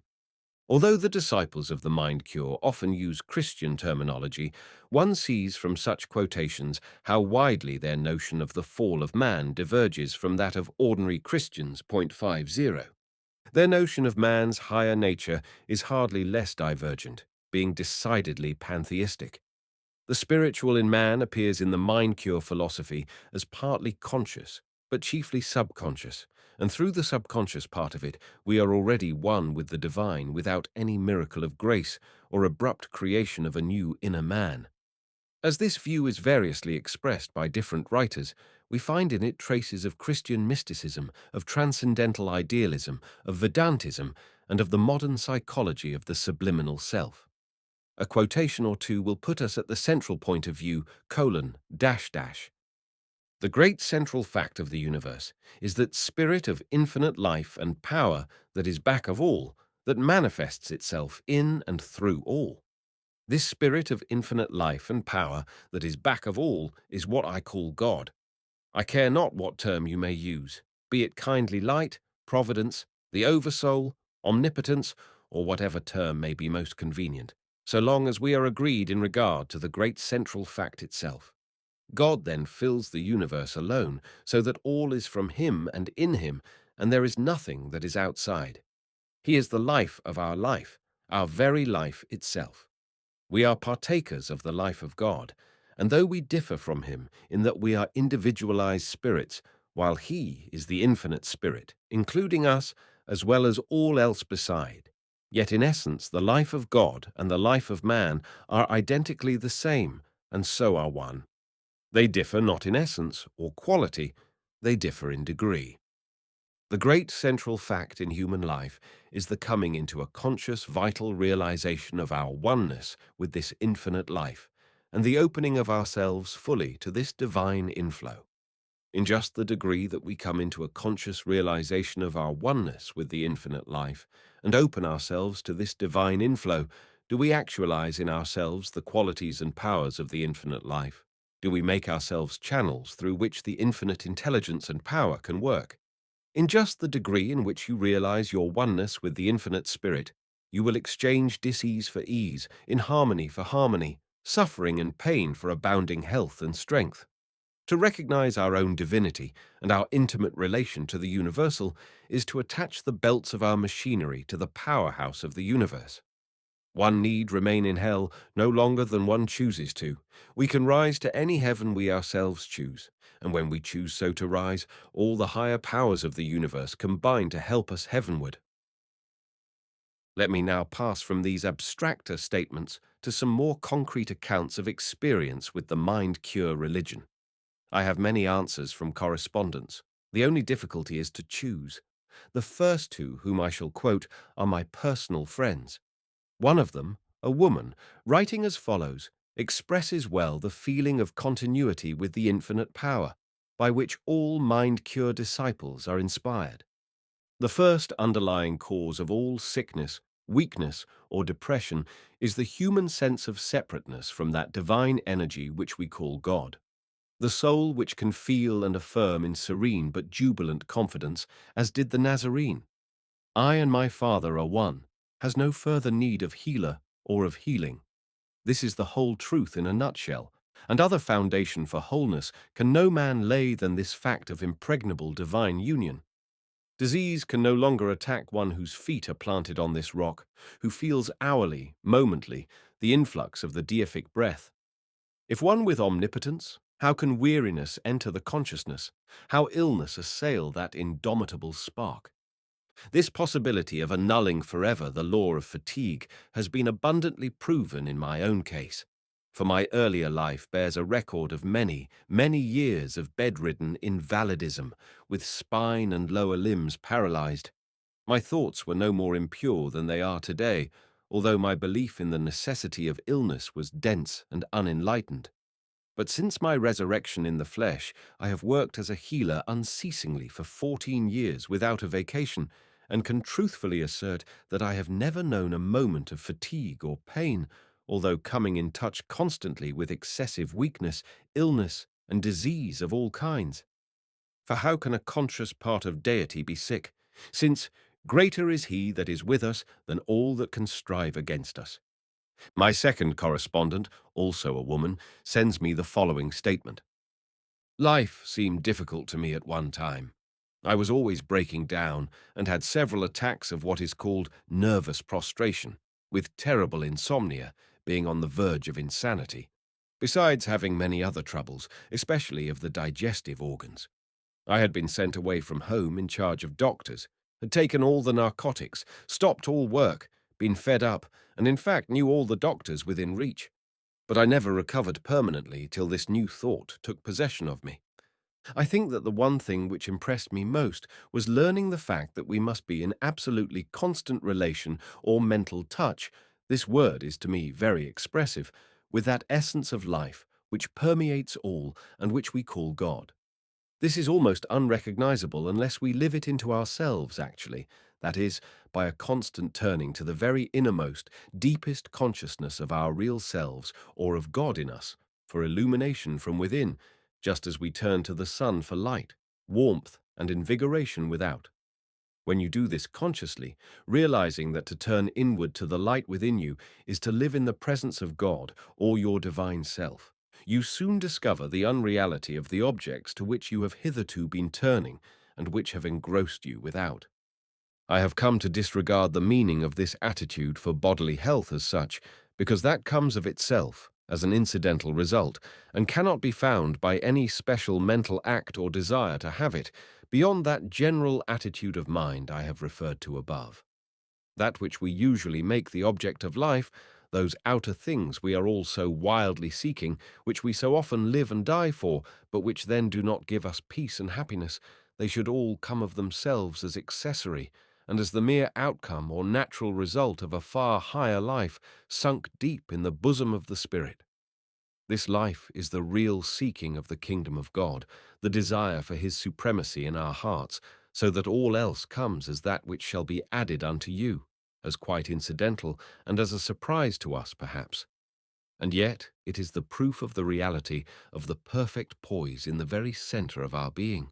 Although the disciples of the mind cure often use Christian terminology, one sees from such quotations how widely their notion of the fall of man diverges from that of ordinary Christians. 50. Their notion of man's higher nature is hardly less divergent, being decidedly pantheistic. The spiritual in man appears in the mind cure philosophy as partly conscious, but chiefly subconscious, and through the subconscious part of it, we are already one with the divine without any miracle of grace or abrupt creation of a new inner man. As this view is variously expressed by different writers, we find in it traces of Christian mysticism, of transcendental idealism, of Vedantism, and of the modern psychology of the subliminal self. A quotation or two will put us at the central point of view, : The great central fact of the universe is that spirit of infinite life and power that is back of all, that manifests itself in and through all. This spirit of infinite life and power that is back of all is what I call God. I care not what term you may use, be it kindly light, providence, the oversoul, omnipotence, or whatever term may be most convenient, so long as we are agreed in regard to the great central fact itself. God then fills the universe alone, so that all is from him and in him, and there is nothing that is outside. He is the life of our very life itself. We are partakers of the life of God, and though we differ from him in that we are individualized spirits, while he is the infinite spirit, including us as well as all else beside, yet in essence the life of God and the life of man are identically the same, and so are one. They differ not in essence or quality, they differ in degree. The great central fact in human life is the coming into a conscious, vital realization of our oneness with this infinite life, and the opening of ourselves fully to this divine inflow. In just the degree that we come into a conscious realization of our oneness with the infinite life, and open ourselves to this divine inflow, do we actualize in ourselves the qualities and powers of the infinite life? Do we make ourselves channels through which the infinite intelligence and power can work? In just the degree in which you realize your oneness with the infinite spirit, you will exchange dis-ease for ease, inharmony for harmony, suffering and pain for abounding health and strength. To recognize our own divinity and our intimate relation to the universal is to attach the belts of our machinery to the powerhouse of the universe. One need remain in hell no longer than one chooses to. We can rise to any heaven we ourselves choose, and when we choose so to rise, all the higher powers of the universe combine to help us heavenward. Let me now pass from these abstracter statements to some more concrete accounts of experience with the mind cure religion. I have many answers from correspondents. The only difficulty is to choose. The first two whom I shall quote are my personal friends. One of them, a woman, writing as follows, expresses well the feeling of continuity with the infinite power, by which all mind-cure disciples are inspired. The first underlying cause of all sickness, weakness, or depression is the human sense of separateness from that divine energy which we call God. The soul which can feel and affirm in serene but jubilant confidence, as did the Nazarene, "I and my Father are one," has no further need of healer or of healing. This is the whole truth in a nutshell, and other foundation for wholeness can no man lay than this fact of impregnable divine union. Disease can no longer attack one whose feet are planted on this rock, who feels hourly, momently, the influx of the deific breath. If one with omnipotence, how can weariness enter the consciousness? How illness assail that indomitable spark? This possibility of annulling forever the law of fatigue has been abundantly proven in my own case, for my earlier life bears a record of many, many years of bedridden invalidism, with spine and lower limbs paralyzed. My thoughts were no more impure than they are today, although my belief in the necessity of illness was dense and unenlightened. But since my resurrection in the flesh, I have worked as a healer unceasingly for 14 years without a vacation, and can truthfully assert that I have never known a moment of fatigue or pain, although coming in touch constantly with excessive weakness, illness, and disease of all kinds. For how can a conscious part of deity be sick, since greater is he that is with us than all that can strive against us? My second correspondent, also a woman, sends me the following statement. Life seemed difficult to me at one time. I was always breaking down and had several attacks of what is called nervous prostration, with terrible insomnia, being on the verge of insanity, besides having many other troubles, especially of the digestive organs. I had been sent away from home in charge of doctors, had taken all the narcotics, stopped all work, been fed up, and in fact knew all the doctors within reach. But I never recovered permanently till this new thought took possession of me. I think that the one thing which impressed me most was learning the fact that we must be in absolutely constant relation or mental touch, this word is to me very expressive, with that essence of life which permeates all and which we call God. This is almost unrecognizable unless we live it into ourselves, actually, that is, by a constant turning to the very innermost, deepest consciousness of our real selves or of God in us, for illumination from within, just as we turn to the sun for light, warmth, and invigoration without. When you do this consciously, realizing that to turn inward to the light within you is to live in the presence of God or your divine self, you soon discover the unreality of the objects to which you have hitherto been turning and which have engrossed you without. I have come to disregard the meaning of this attitude for bodily health as such, because that comes of itself as an incidental result, and cannot be found by any special mental act or desire to have it, beyond that general attitude of mind I have referred to above. That which we usually make the object of life, those outer things we are all so wildly seeking, which we so often live and die for, but which then do not give us peace and happiness, they should all come of themselves as accessory, and as the mere outcome or natural result of a far higher life sunk deep in the bosom of the Spirit. This life is the real seeking of the kingdom of God, the desire for his supremacy in our hearts, so that all else comes as that which shall be added unto you, as quite incidental and as a surprise to us, perhaps. And yet it is the proof of the reality of the perfect poise in the very center of our being.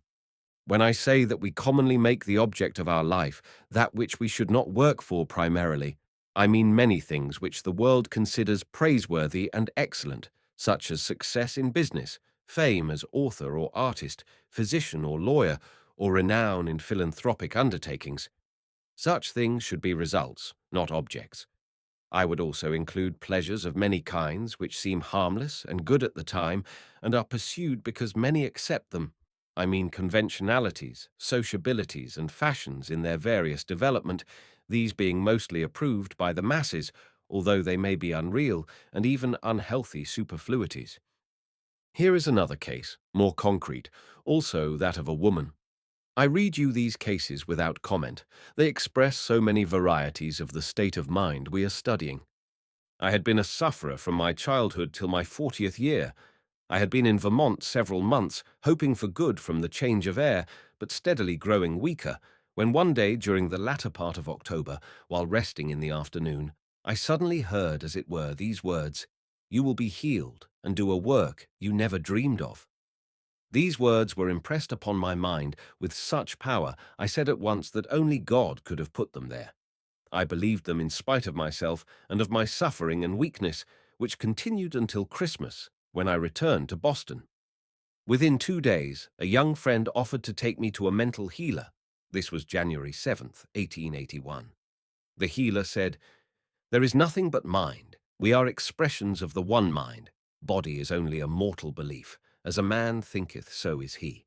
When I say that we commonly make the object of our life that which we should not work for primarily, I mean many things which the world considers praiseworthy and excellent, such as success in business, fame as author or artist, physician or lawyer, or renown in philanthropic undertakings. Such things should be results, not objects. I would also include pleasures of many kinds which seem harmless and good at the time and are pursued because many accept them. I mean conventionalities, sociabilities, and fashions in their various development, these being mostly approved by the masses, although they may be unreal and even unhealthy superfluities. Here is another case, more concrete, also that of a woman. I read you these cases without comment. They express so many varieties of the state of mind we are studying. I had been a sufferer from my childhood till my 40th year. I had been in Vermont several months, hoping for good from the change of air, but steadily growing weaker, when one day during the latter part of October, while resting in the afternoon, I suddenly heard, as it were, these words, "You will be healed and do a work you never dreamed of." These words were impressed upon my mind with such power, I said at once that only God could have put them there. I believed them in spite of myself and of my suffering and weakness, which continued until Christmas, when I returned to Boston. Within 2 days, a young friend offered to take me to a mental healer. This was January 7th, 1881. The healer said, "There is nothing but mind. We are expressions of the one mind. Body is only a mortal belief. As a man thinketh, so is he."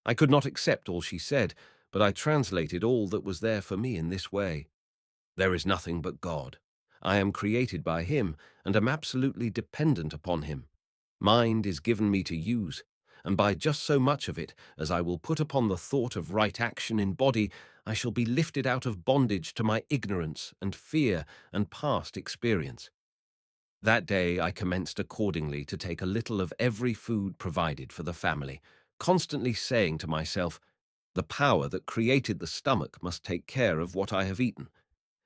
I could not accept all she said, but I translated all that was there for me in this way. There is nothing but God. I am created by him, and am absolutely dependent upon him. Mind is given me to use, and by just so much of it as I will put upon the thought of right action in body, I shall be lifted out of bondage to my ignorance and fear and past experience. That day I commenced accordingly to take a little of every food provided for the family, constantly saying to myself, "The power that created the stomach must take care of what I have eaten."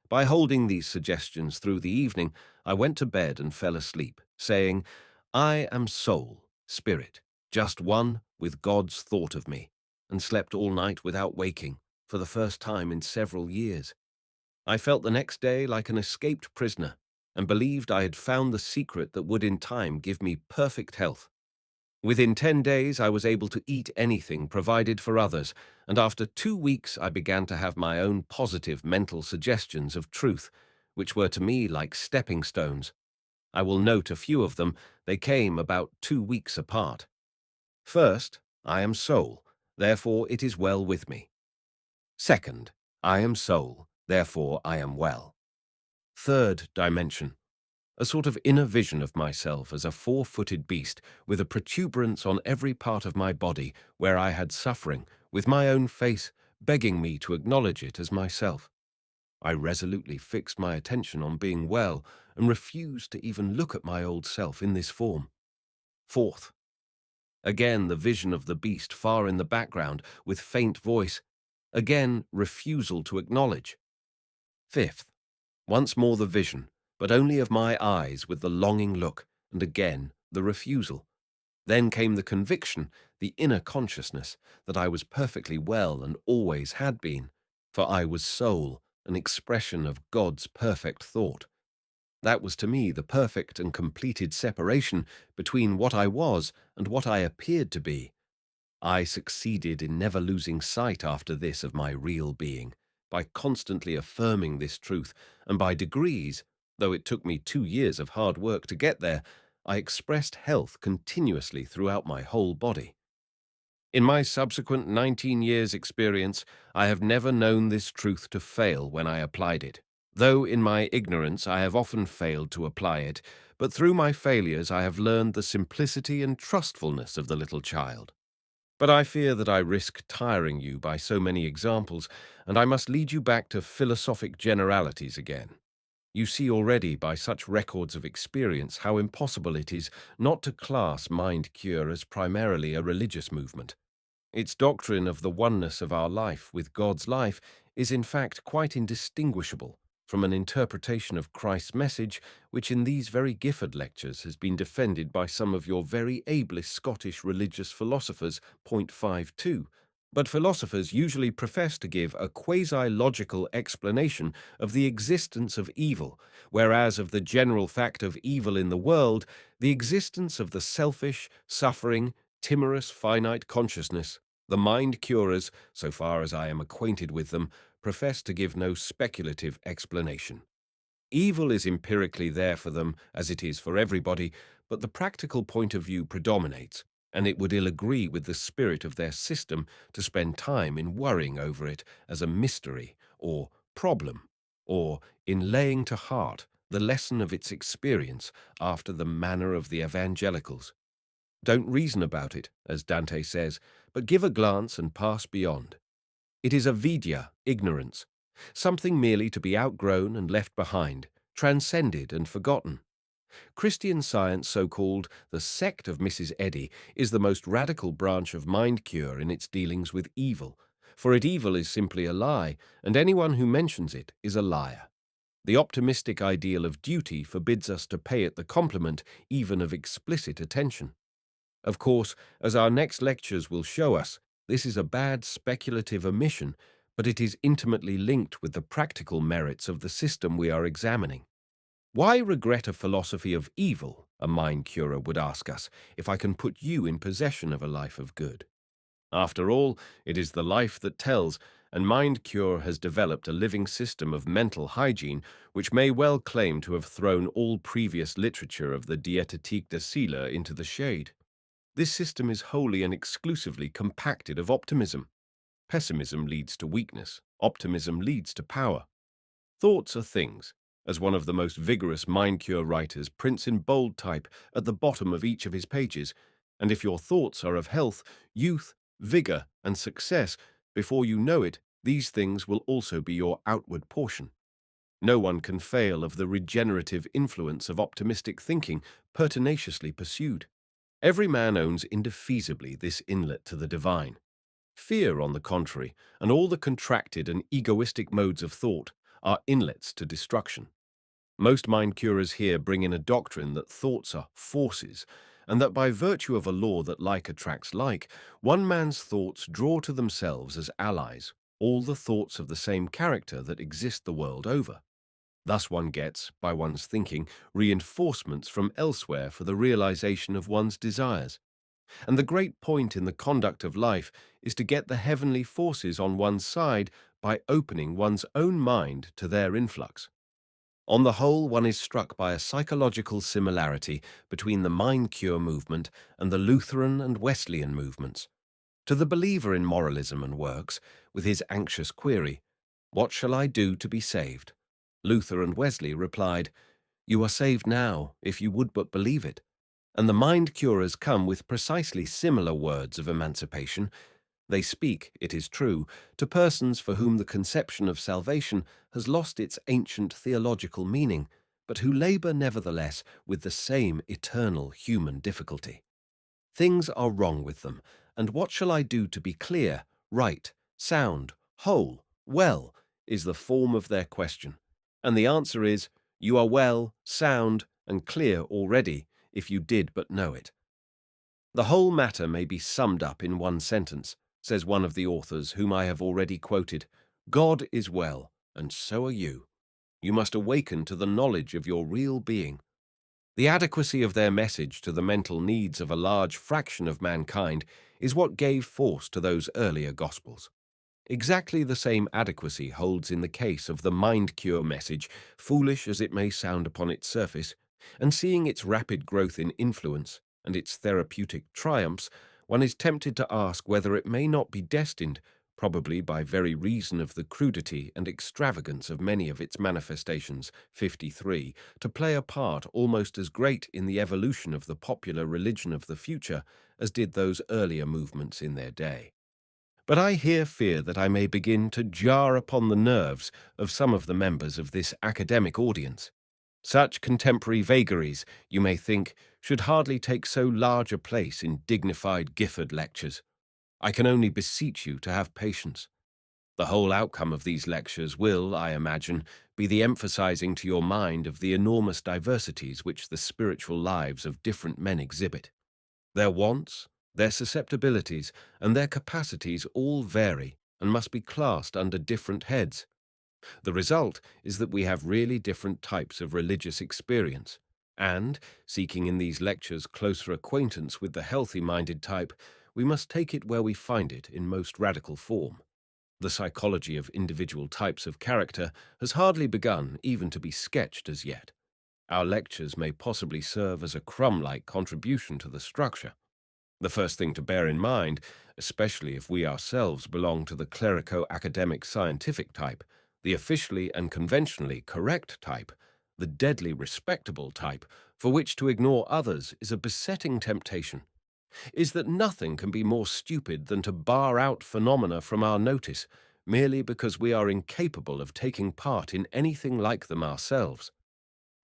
By holding these suggestions through the evening, I went to bed and fell asleep, saying, "I am soul, spirit, just one with God's thought of me," and slept all night without waking, for the first time in several years. I felt the next day like an escaped prisoner, and believed I had found the secret that would in time give me perfect health. Within 10 days, I was able to eat anything provided for others, and after 2 weeks I began to have my own positive mental suggestions of truth, which were to me like stepping stones. I will note a few of them. They came about 2 weeks apart. First, I am soul, therefore it is well with me. Second, I am soul, therefore I am well. Third dimension, a sort of inner vision of myself as a four-footed beast with a protuberance on every part of my body where I had suffering, with my own face begging me to acknowledge it as myself. I resolutely fixed my attention on being well and refused to even look at my old self in this form. Fourth, again the vision of the beast far in the background with faint voice, again refusal to acknowledge. Fifth, once more the vision, but only of my eyes with the longing look, and again the refusal. Then came the conviction, the inner consciousness, that I was perfectly well and always had been, for I was soul, an expression of God's perfect thought. That was to me the perfect and completed separation between what I was and what I appeared to be. I succeeded in never losing sight after this of my real being, by constantly affirming this truth, and by degrees, though it took me 2 years of hard work to get there, I expressed health continuously throughout my whole body. In my subsequent 19 years' experience, I have never known this truth to fail when I applied it. Though in my ignorance I have often failed to apply it, but through my failures I have learned the simplicity and trustfulness of the little child. But I fear that I risk tiring you by so many examples, and I must lead you back to philosophic generalities again. You see already by such records of experience how impossible it is not to class mind cure as primarily a religious movement. Its doctrine of the oneness of our life with God's life is in fact quite indistinguishable from an interpretation of Christ's message, which in these very Gifford lectures has been defended by some of your very ablest Scottish religious philosophers. Point 52. But philosophers usually profess to give a quasi-logical explanation of the existence of evil, whereas of the general fact of evil in the world, the existence of the selfish, suffering, timorous, finite consciousness, the mind curers, so far as I am acquainted with them, profess to give no speculative explanation. Evil is empirically there for them, as it is for everybody, but the practical point of view predominates, and it would ill agree with the spirit of their system to spend time in worrying over it as a mystery or problem, or in laying to heart the lesson of its experience after the manner of the evangelicals. Don't reason about it, as Dante says, but give a glance and pass beyond. It is avidya, ignorance, something merely to be outgrown and left behind, transcended and forgotten. Christian Science, so-called the sect of Mrs. Eddy, is the most radical branch of mind cure in its dealings with evil, for evil is simply a lie, and anyone who mentions it is a liar. The optimistic ideal of duty forbids us to pay it the compliment even of explicit attention. Of course, as our next lectures will show us, this is a bad speculative omission, but it is intimately linked with the practical merits of the system we are examining. Why regret a philosophy of evil, a mind curer would ask us, if I can put you in possession of a life of good? After all, it is the life that tells, and Mind Cure has developed a living system of mental hygiene which may well claim to have thrown all previous literature of the Diététique de Sila into the shade. This system is wholly and exclusively compacted of optimism. Pessimism leads to weakness. Optimism leads to power. Thoughts are things, as one of the most vigorous Mind Cure writers prints in bold type at the bottom of each of his pages, and if your thoughts are of health, youth, vigor, and success, before you know it, these things will also be your outward portion. No one can fail of the regenerative influence of optimistic thinking, pertinaciously pursued. Every man owns indefeasibly this inlet to the divine. Fear, on the contrary, and all the contracted and egoistic modes of thought are inlets to destruction. Most mind curers here bring in a doctrine that thoughts are forces, and that by virtue of a law that like attracts like, one man's thoughts draw to themselves as allies all the thoughts of the same character that exist the world over. Thus one gets, by one's thinking, reinforcements from elsewhere for the realization of one's desires. And the great point in the conduct of life is to get the heavenly forces on one's side by opening one's own mind to their influx. On the whole, one is struck by a psychological similarity between the mind cure movement and the Lutheran and Wesleyan movements. To the believer in moralism and works, with his anxious query, "What shall I do to be saved?" Luther and Wesley replied, "You are saved now, if you would but believe it." And the mind curers come with precisely similar words of emancipation. They speak, it is true, to persons for whom the conception of salvation has lost its ancient theological meaning, but who labor nevertheless with the same eternal human difficulty. Things are wrong with them, and what shall I do to be clear, right, sound, whole, well, is the form of their question. And the answer is, you are well, sound, and clear already, if you did but know it. The whole matter may be summed up in one sentence, says one of the authors whom I have already quoted. God is well, and so are you. You must awaken to the knowledge of your real being. The adequacy of their message to the mental needs of a large fraction of mankind is what gave force to those earlier Gospels. Exactly the same adequacy holds in the case of the mind cure message, foolish as it may sound upon its surface, and seeing its rapid growth in influence and its therapeutic triumphs, one is tempted to ask whether it may not be destined, probably by very reason of the crudity and extravagance of many of its manifestations, 53, to play a part almost as great in the evolution of the popular religion of the future as did those earlier movements in their day. But I here fear that I may begin to jar upon the nerves of some of the members of this academic audience. Such contemporary vagaries, you may think, should hardly take so large a place in dignified Gifford lectures. I can only beseech you to have patience. The whole outcome of these lectures will, I imagine, be the emphasizing to your mind of the enormous diversities which the spiritual lives of different men exhibit. Their wants, their susceptibilities, and their capacities all vary and must be classed under different heads. The result is that we have really different types of religious experience, and, seeking in these lectures closer acquaintance with the healthy-minded type, we must take it where we find it in most radical form. The psychology of individual types of character has hardly begun even to be sketched as yet. Our lectures may possibly serve as a crumb-like contribution to the structure. The first thing to bear in mind, especially if we ourselves belong to the clerico-academic scientific type, the officially and conventionally correct type, the deadly respectable type, for which to ignore others is a besetting temptation, is that nothing can be more stupid than to bar out phenomena from our notice, merely because we are incapable of taking part in anything like them ourselves.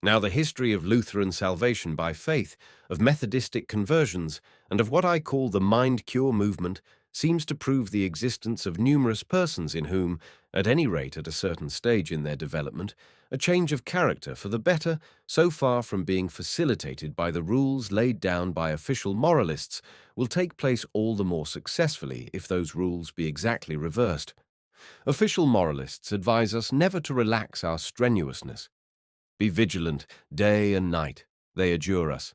Now, the history of Lutheran salvation by faith, of Methodistic conversions, and of what I call the mind cure movement seems to prove the existence of numerous persons in whom, at any rate at a certain stage in their development, a change of character for the better, so far from being facilitated by the rules laid down by official moralists, will take place all the more successfully if those rules be exactly reversed. Official moralists advise us never to relax our strenuousness. Be vigilant day and night, they adjure us.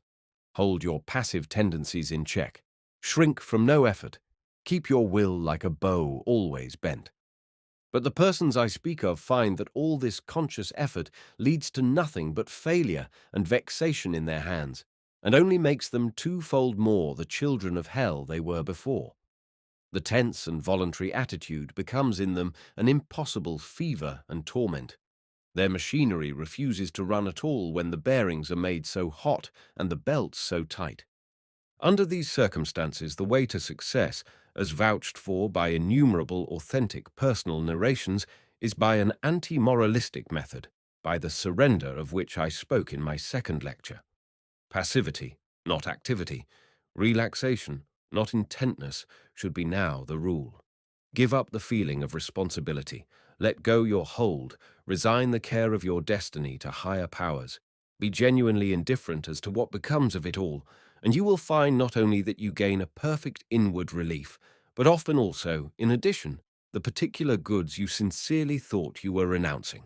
Hold your passive tendencies in check. Shrink from no effort. Keep your will like a bow always bent. But the persons I speak of find that all this conscious effort leads to nothing but failure and vexation in their hands, and only makes them twofold more the children of hell they were before. The tense and voluntary attitude becomes in them an impossible fever and torment. Their machinery refuses to run at all when the bearings are made so hot and the belts so tight. Under these circumstances, the way to success, as vouched for by innumerable authentic personal narrations, is by an anti-moralistic method, by the surrender of which I spoke in my second lecture. Passivity, not activity, relaxation, not intentness, should be now the rule. Give up the feeling of responsibility. Let go your hold. Resign the care of your destiny to higher powers. Be genuinely indifferent as to what becomes of it all, and you will find not only that you gain a perfect inward relief, but often also, in addition, the particular goods you sincerely thought you were renouncing.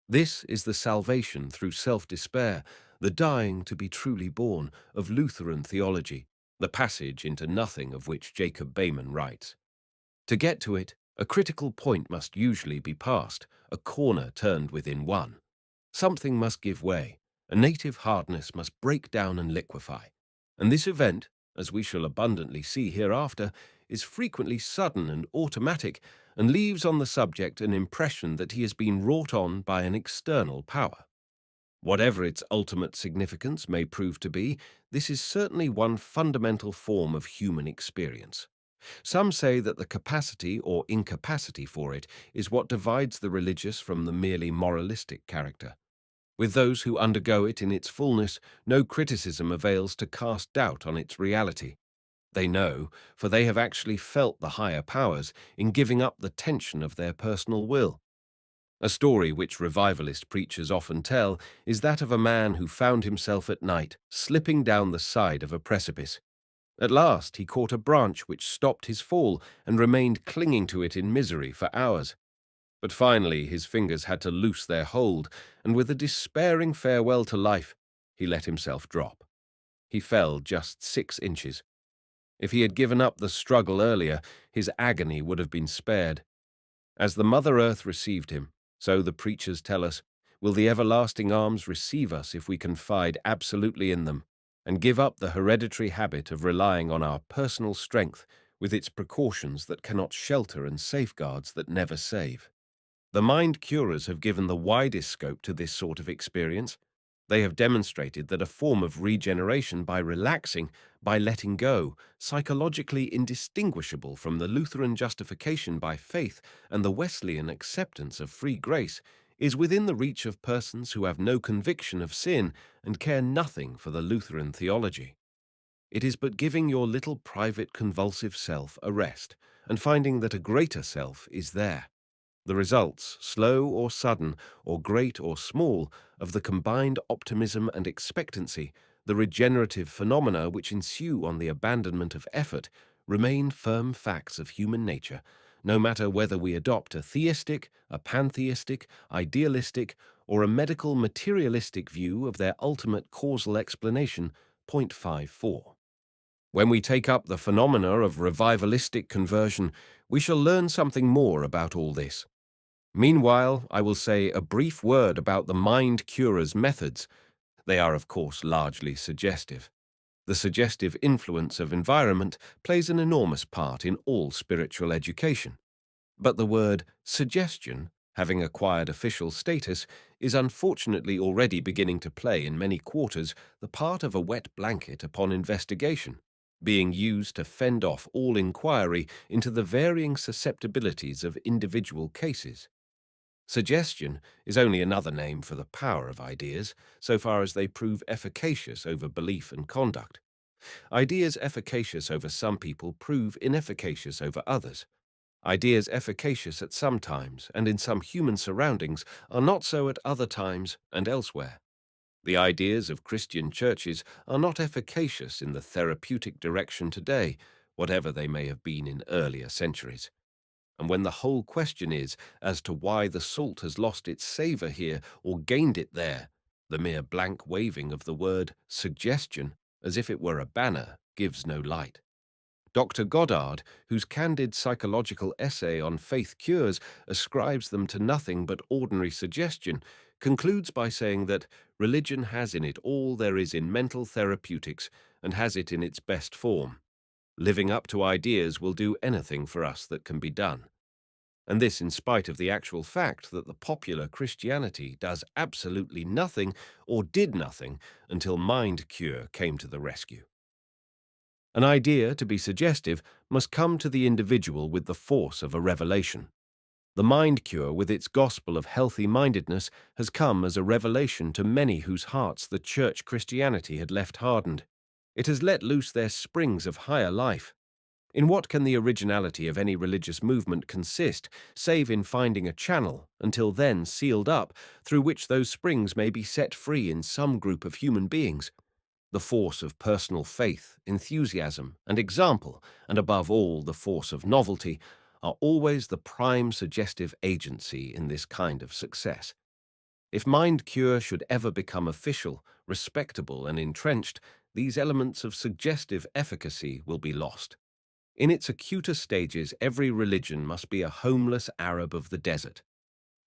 This is the salvation through self-despair, the dying to be truly born of Lutheran theology, the passage into nothing of which Jacob Behmen writes. To get to it, a critical point must usually be passed, a corner turned within one. Something must give way, a native hardness must break down and liquefy. And this event, as we shall abundantly see hereafter, is frequently sudden and automatic, and leaves on the subject an impression that he has been wrought on by an external power. Whatever its ultimate significance may prove to be, this is certainly one fundamental form of human experience. Some say that the capacity or incapacity for it is what divides the religious from the merely moralistic character. With those who undergo it in its fullness, no criticism avails to cast doubt on its reality. They know, for they have actually felt the higher powers in giving up the tension of their personal will. A story which revivalist preachers often tell is that of a man who found himself at night slipping down the side of a precipice. At last he caught a branch which stopped his fall and remained clinging to it in misery for hours. But finally his fingers had to loose their hold, and with a despairing farewell to life, he let himself drop. He fell just 6 inches. If he had given up the struggle earlier, his agony would have been spared. As the Mother Earth received him, so the preachers tell us, will the everlasting arms receive us if we confide absolutely in them, and give up the hereditary habit of relying on our personal strength with its precautions that cannot shelter and safeguards that never save. The mind curers have given the widest scope to this sort of experience. They have demonstrated that a form of regeneration by relaxing, by letting go, psychologically indistinguishable from the Lutheran justification by faith and the Wesleyan acceptance of free grace, is within the reach of persons who have no conviction of sin and care nothing for the Lutheran theology. It is but giving your little private convulsive self a rest and finding that a greater self is there. The results, slow or sudden, or great or small, of the combined optimism and expectancy, the regenerative phenomena which ensue on the abandonment of effort, remain firm facts of human nature, no matter whether we adopt a theistic, a pantheistic, idealistic, or a medical materialistic view of their ultimate causal explanation. Point 54. When we take up the phenomena of revivalistic conversion, we shall learn something more about all this. Meanwhile, I will say a brief word about the mind curer's methods. They are, of course, largely suggestive. The suggestive influence of environment plays an enormous part in all spiritual education. But the word suggestion, having acquired official status, is unfortunately already beginning to play in many quarters the part of a wet blanket upon investigation, being used to fend off all inquiry into the varying susceptibilities of individual cases. Suggestion is only another name for the power of ideas, so far as they prove efficacious over belief and conduct. Ideas efficacious over some people prove inefficacious over others. Ideas efficacious at some times and in some human surroundings are not so at other times and elsewhere. The ideas of Christian churches are not efficacious in the therapeutic direction today, whatever they may have been in earlier centuries. And when the whole question is as to why the salt has lost its savour here or gained it there, the mere blank waving of the word suggestion, as if it were a banner, gives no light. Dr. Goddard, whose candid psychological essay on faith cures ascribes them to nothing but ordinary suggestion, concludes by saying that religion has in it all there is in mental therapeutics and has it in its best form. Living up to ideas will do anything for us that can be done. And this in spite of the actual fact that the popular Christianity does absolutely nothing or did nothing until mind cure came to the rescue. An idea, to be suggestive, must come to the individual with the force of a revelation. The mind cure, with its Gospel of Healthy-Mindedness, has come as a revelation to many whose hearts the church Christianity had left hardened. It has let loose their springs of higher life. In what can the originality of any religious movement consist, save in finding a channel, until then sealed up, through which those springs may be set free in some group of human beings? The force of personal faith, enthusiasm, and example, and above all the force of novelty, are always the prime suggestive agency in this kind of success. If mind cure should ever become official, respectable, and entrenched, these elements of suggestive efficacy will be lost. In its acuter stages, every religion must be a homeless Arab of the desert.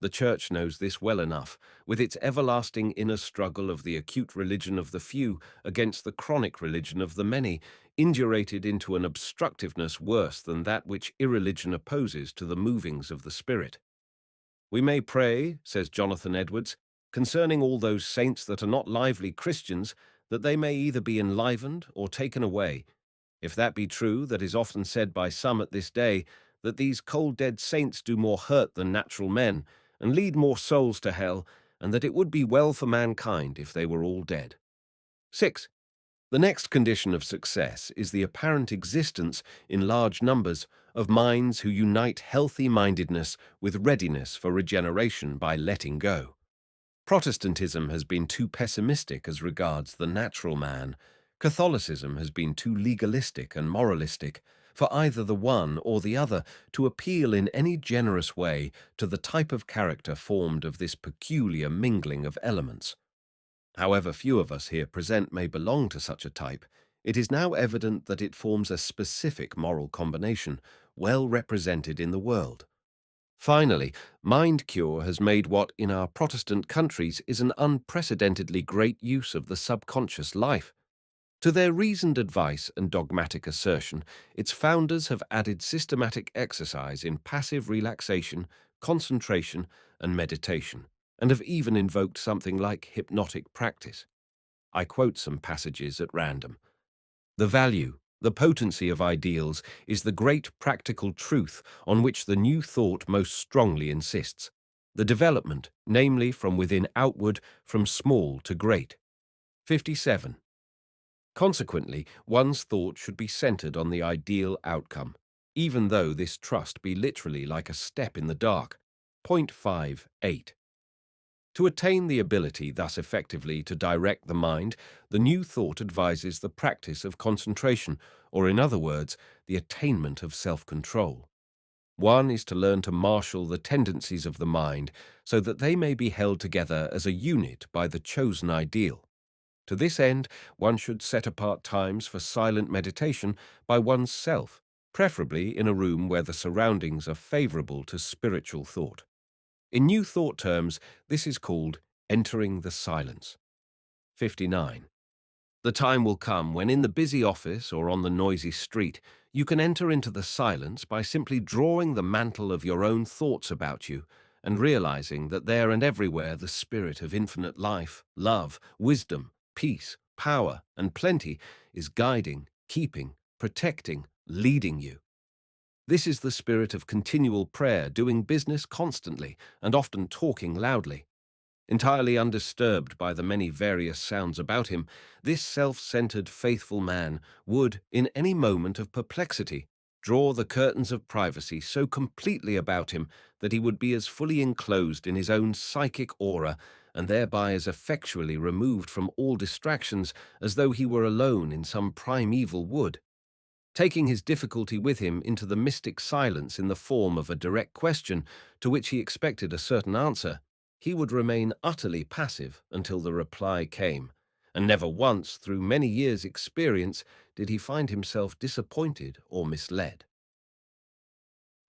The Church knows this well enough, with its everlasting inner struggle of the acute religion of the few against the chronic religion of the many, indurated into an obstructiveness worse than that which irreligion opposes to the movings of the Spirit. We may pray, says Jonathan Edwards, concerning all those saints that are not lively Christians, that they may either be enlivened or taken away. If that be true, that is often said by some at this day, that these cold dead saints do more hurt than natural men, and lead more souls to hell, and that it would be well for mankind if they were all dead. 6. The next condition of success is the apparent existence, in large numbers, of minds who unite healthy-mindedness with readiness for regeneration by letting go. Protestantism has been too pessimistic as regards the natural man. Catholicism has been too legalistic and moralistic for either the one or the other to appeal in any generous way to the type of character formed of this peculiar mingling of elements. However few of us here present may belong to such a type, it is now evident that it forms a specific moral combination, well represented in the world. Finally, mind cure has made what in our Protestant countries is an unprecedentedly great use of the subconscious life. To their reasoned advice and dogmatic assertion, its founders have added systematic exercise in passive relaxation, concentration, and meditation, and have even invoked something like hypnotic practice. I quote some passages at random. The value, the potency of ideals is the great practical truth on which the new thought most strongly insists. The development, namely from within outward, from small to great. 57. Consequently, one's thought should be centered on the ideal outcome, even though this trust be literally like a step in the dark. Point 58. To attain the ability thus effectively to direct the mind, the new thought advises the practice of concentration, or in other words, the attainment of self-control. One is to learn to marshal the tendencies of the mind so that they may be held together as a unit by the chosen ideal. To this end, one should set apart times for silent meditation by one's self, preferably in a room where the surroundings are favorable to spiritual thought. In New Thought terms, this is called entering the silence. 59. The time will come when in the busy office or on the noisy street, you can enter into the silence by simply drawing the mantle of your own thoughts about you and realizing that there and everywhere the spirit of infinite life, love, wisdom, peace, power, and plenty is guiding, keeping, protecting, leading you. This is the spirit of continual prayer, doing business constantly, and often talking loudly. Entirely undisturbed by the many various sounds about him, this self-centered faithful man would, in any moment of perplexity, draw the curtains of privacy so completely about him that he would be as fully enclosed in his own psychic aura and thereby as effectually removed from all distractions as though he were alone in some primeval wood. Taking his difficulty with him into the mystic silence in the form of a direct question to which he expected a certain answer, he would remain utterly passive until the reply came, and never once through many years' experience did he find himself disappointed or misled.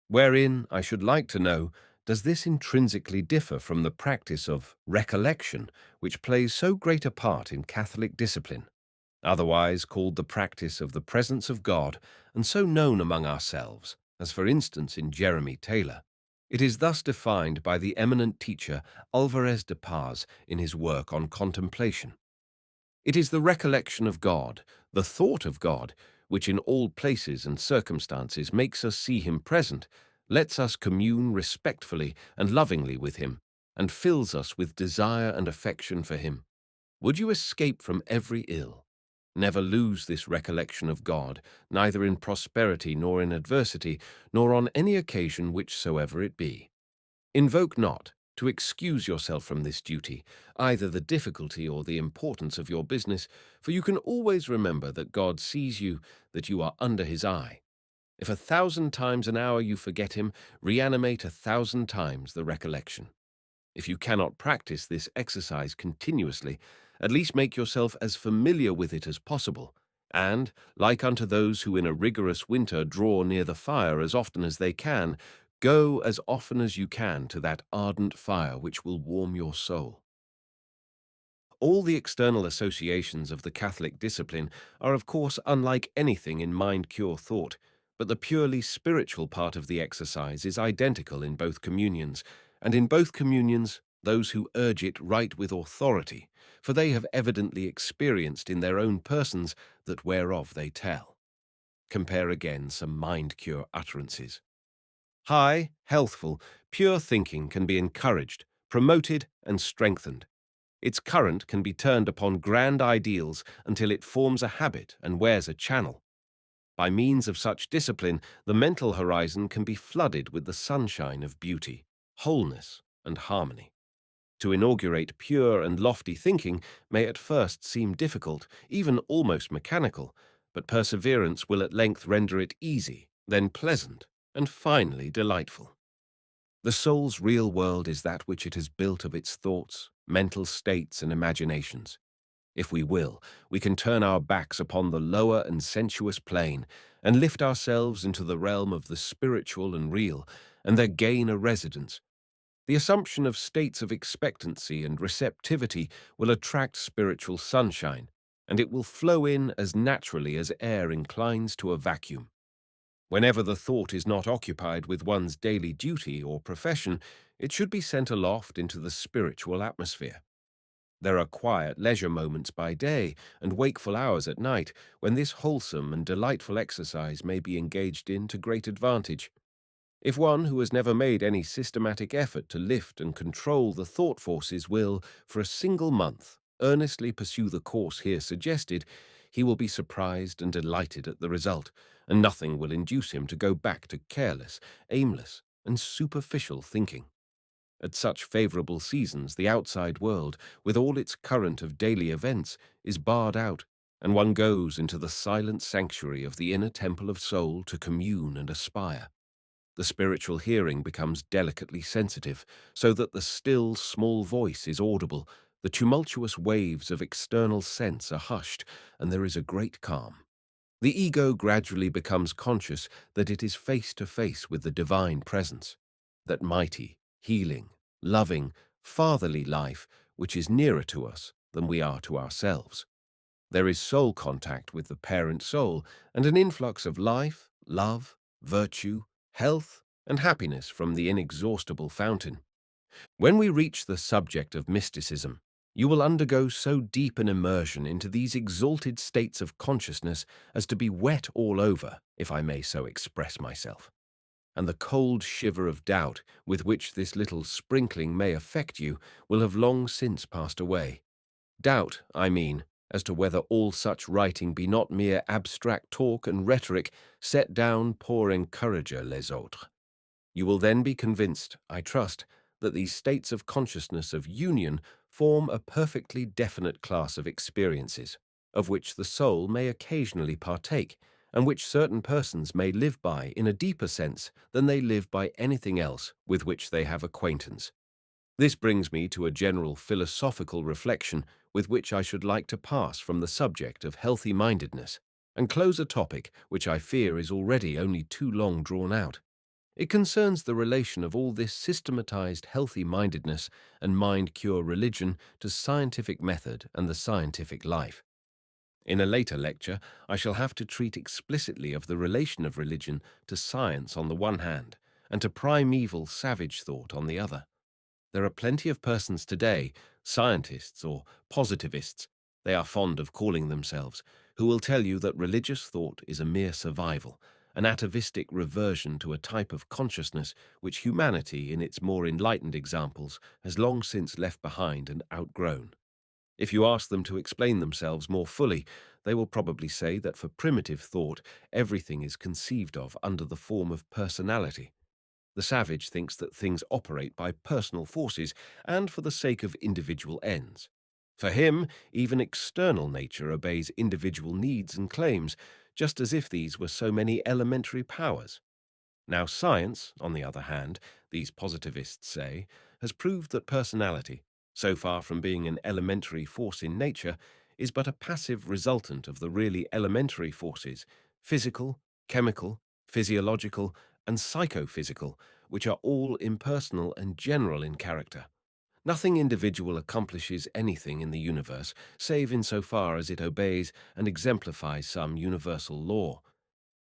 Wherein, I should like to know, does this intrinsically differ from the practice of recollection, which plays so great a part in Catholic discipline, otherwise called the practice of the presence of God, and so known among ourselves, as for instance in Jeremy Taylor? It is thus defined by the eminent teacher Alvarez de Paz in his work on contemplation. It is the recollection of God, the thought of God, which in all places and circumstances makes us see him present, lets us commune respectfully and lovingly with him, and fills us with desire and affection for him. Would you escape from every ill? Never lose this recollection of God, neither in prosperity nor in adversity, nor on any occasion whichsoever it be. Invoke not, to excuse yourself from this duty, either the difficulty or the importance of your business, for you can always remember that God sees you, that you are under his eye. If 1,000 times an hour you forget him, reanimate 1,000 times the recollection. If you cannot practice this exercise continuously, at least make yourself as familiar with it as possible, and, like unto those who in a rigorous winter draw near the fire as often as they can, go as often as you can to that ardent fire which will warm your soul. All the external associations of the Catholic discipline are of course unlike anything in mind-cure thought, but the purely spiritual part of the exercise is identical in both communions, and in both communions those who urge it write with authority, for they have evidently experienced in their own persons that whereof they tell. Compare again some mind-cure utterances. High, healthful, pure thinking can be encouraged, promoted, and strengthened. Its current can be turned upon grand ideals until it forms a habit and wears a channel. By means of such discipline, the mental horizon can be flooded with the sunshine of beauty, wholeness, and harmony. To inaugurate pure and lofty thinking may at first seem difficult, even almost mechanical, but perseverance will at length render it easy, then pleasant, and finally delightful. The soul's real world is that which it has built of its thoughts, mental states, and imaginations. If we will, we can turn our backs upon the lower and sensuous plane and lift ourselves into the realm of the spiritual and real, and there gain a residence. The assumption of states of expectancy and receptivity will attract spiritual sunshine, and it will flow in as naturally as air inclines to a vacuum. Whenever the thought is not occupied with one's daily duty or profession, it should be sent aloft into the spiritual atmosphere. There are quiet leisure moments by day and wakeful hours at night when this wholesome and delightful exercise may be engaged in to great advantage. If one who has never made any systematic effort to lift and control the thought forces will, for a single month, earnestly pursue the course here suggested, he will be surprised and delighted at the result, and nothing will induce him to go back to careless, aimless, and superficial thinking. At such favorable seasons, the outside world, with all its current of daily events, is barred out, and one goes into the silent sanctuary of the inner temple of soul to commune and aspire. The spiritual hearing becomes delicately sensitive, so that the still, small voice is audible, the tumultuous waves of external sense are hushed, and there is a great calm. The ego gradually becomes conscious that it is face to face with the divine presence, that mighty, healing, loving, fatherly life which is nearer to us than we are to ourselves. There is soul contact with the parent soul and an influx of life, love, virtue, health, and happiness from the inexhaustible fountain. When we reach the subject of mysticism, you will undergo so deep an immersion into these exalted states of consciousness as to be wet all over, if I may so express myself. and the cold shiver of doubt with which this little sprinkling may affect you will have long since passed away. Doubt, I mean, as to whether all such writing be not mere abstract talk and rhetoric set down pour encourager les autres. You will then be convinced, I trust, that these states of consciousness of union form a perfectly definite class of experiences, of which the soul may occasionally partake, and which certain persons may live by in a deeper sense than they live by anything else with which they have acquaintance. This brings me to a general philosophical reflection with which I should like to pass from the subject of healthy-mindedness, and close a topic which I fear is already only too long drawn out. It concerns the relation of all this systematized healthy-mindedness and mind-cure religion to scientific method and the scientific life. In a later lecture, I shall have to treat explicitly of the relation of religion to science on the one hand, and to primeval savage thought on the other. There are plenty of persons today, scientists or positivists, they are fond of calling themselves, who will tell you that religious thought is a mere survival, an atavistic reversion to a type of consciousness which humanity, in its more enlightened examples, has long since left behind and outgrown. If you ask them to explain themselves more fully, they will probably say that for primitive thought, everything is conceived of under the form of personality. The savage thinks that things operate by personal forces and for the sake of individual ends. For him, even external nature obeys individual needs and claims, just as if these were so many elementary powers. Now science, on the other hand, these positivists say, has proved that personality, so far from being an elementary force in nature, is but a passive resultant of the really elementary forces, physical, chemical, physiological, and psychophysical, which are all impersonal and general in character. Nothing individual accomplishes anything in the universe, save in so far as it obeys and exemplifies some universal law.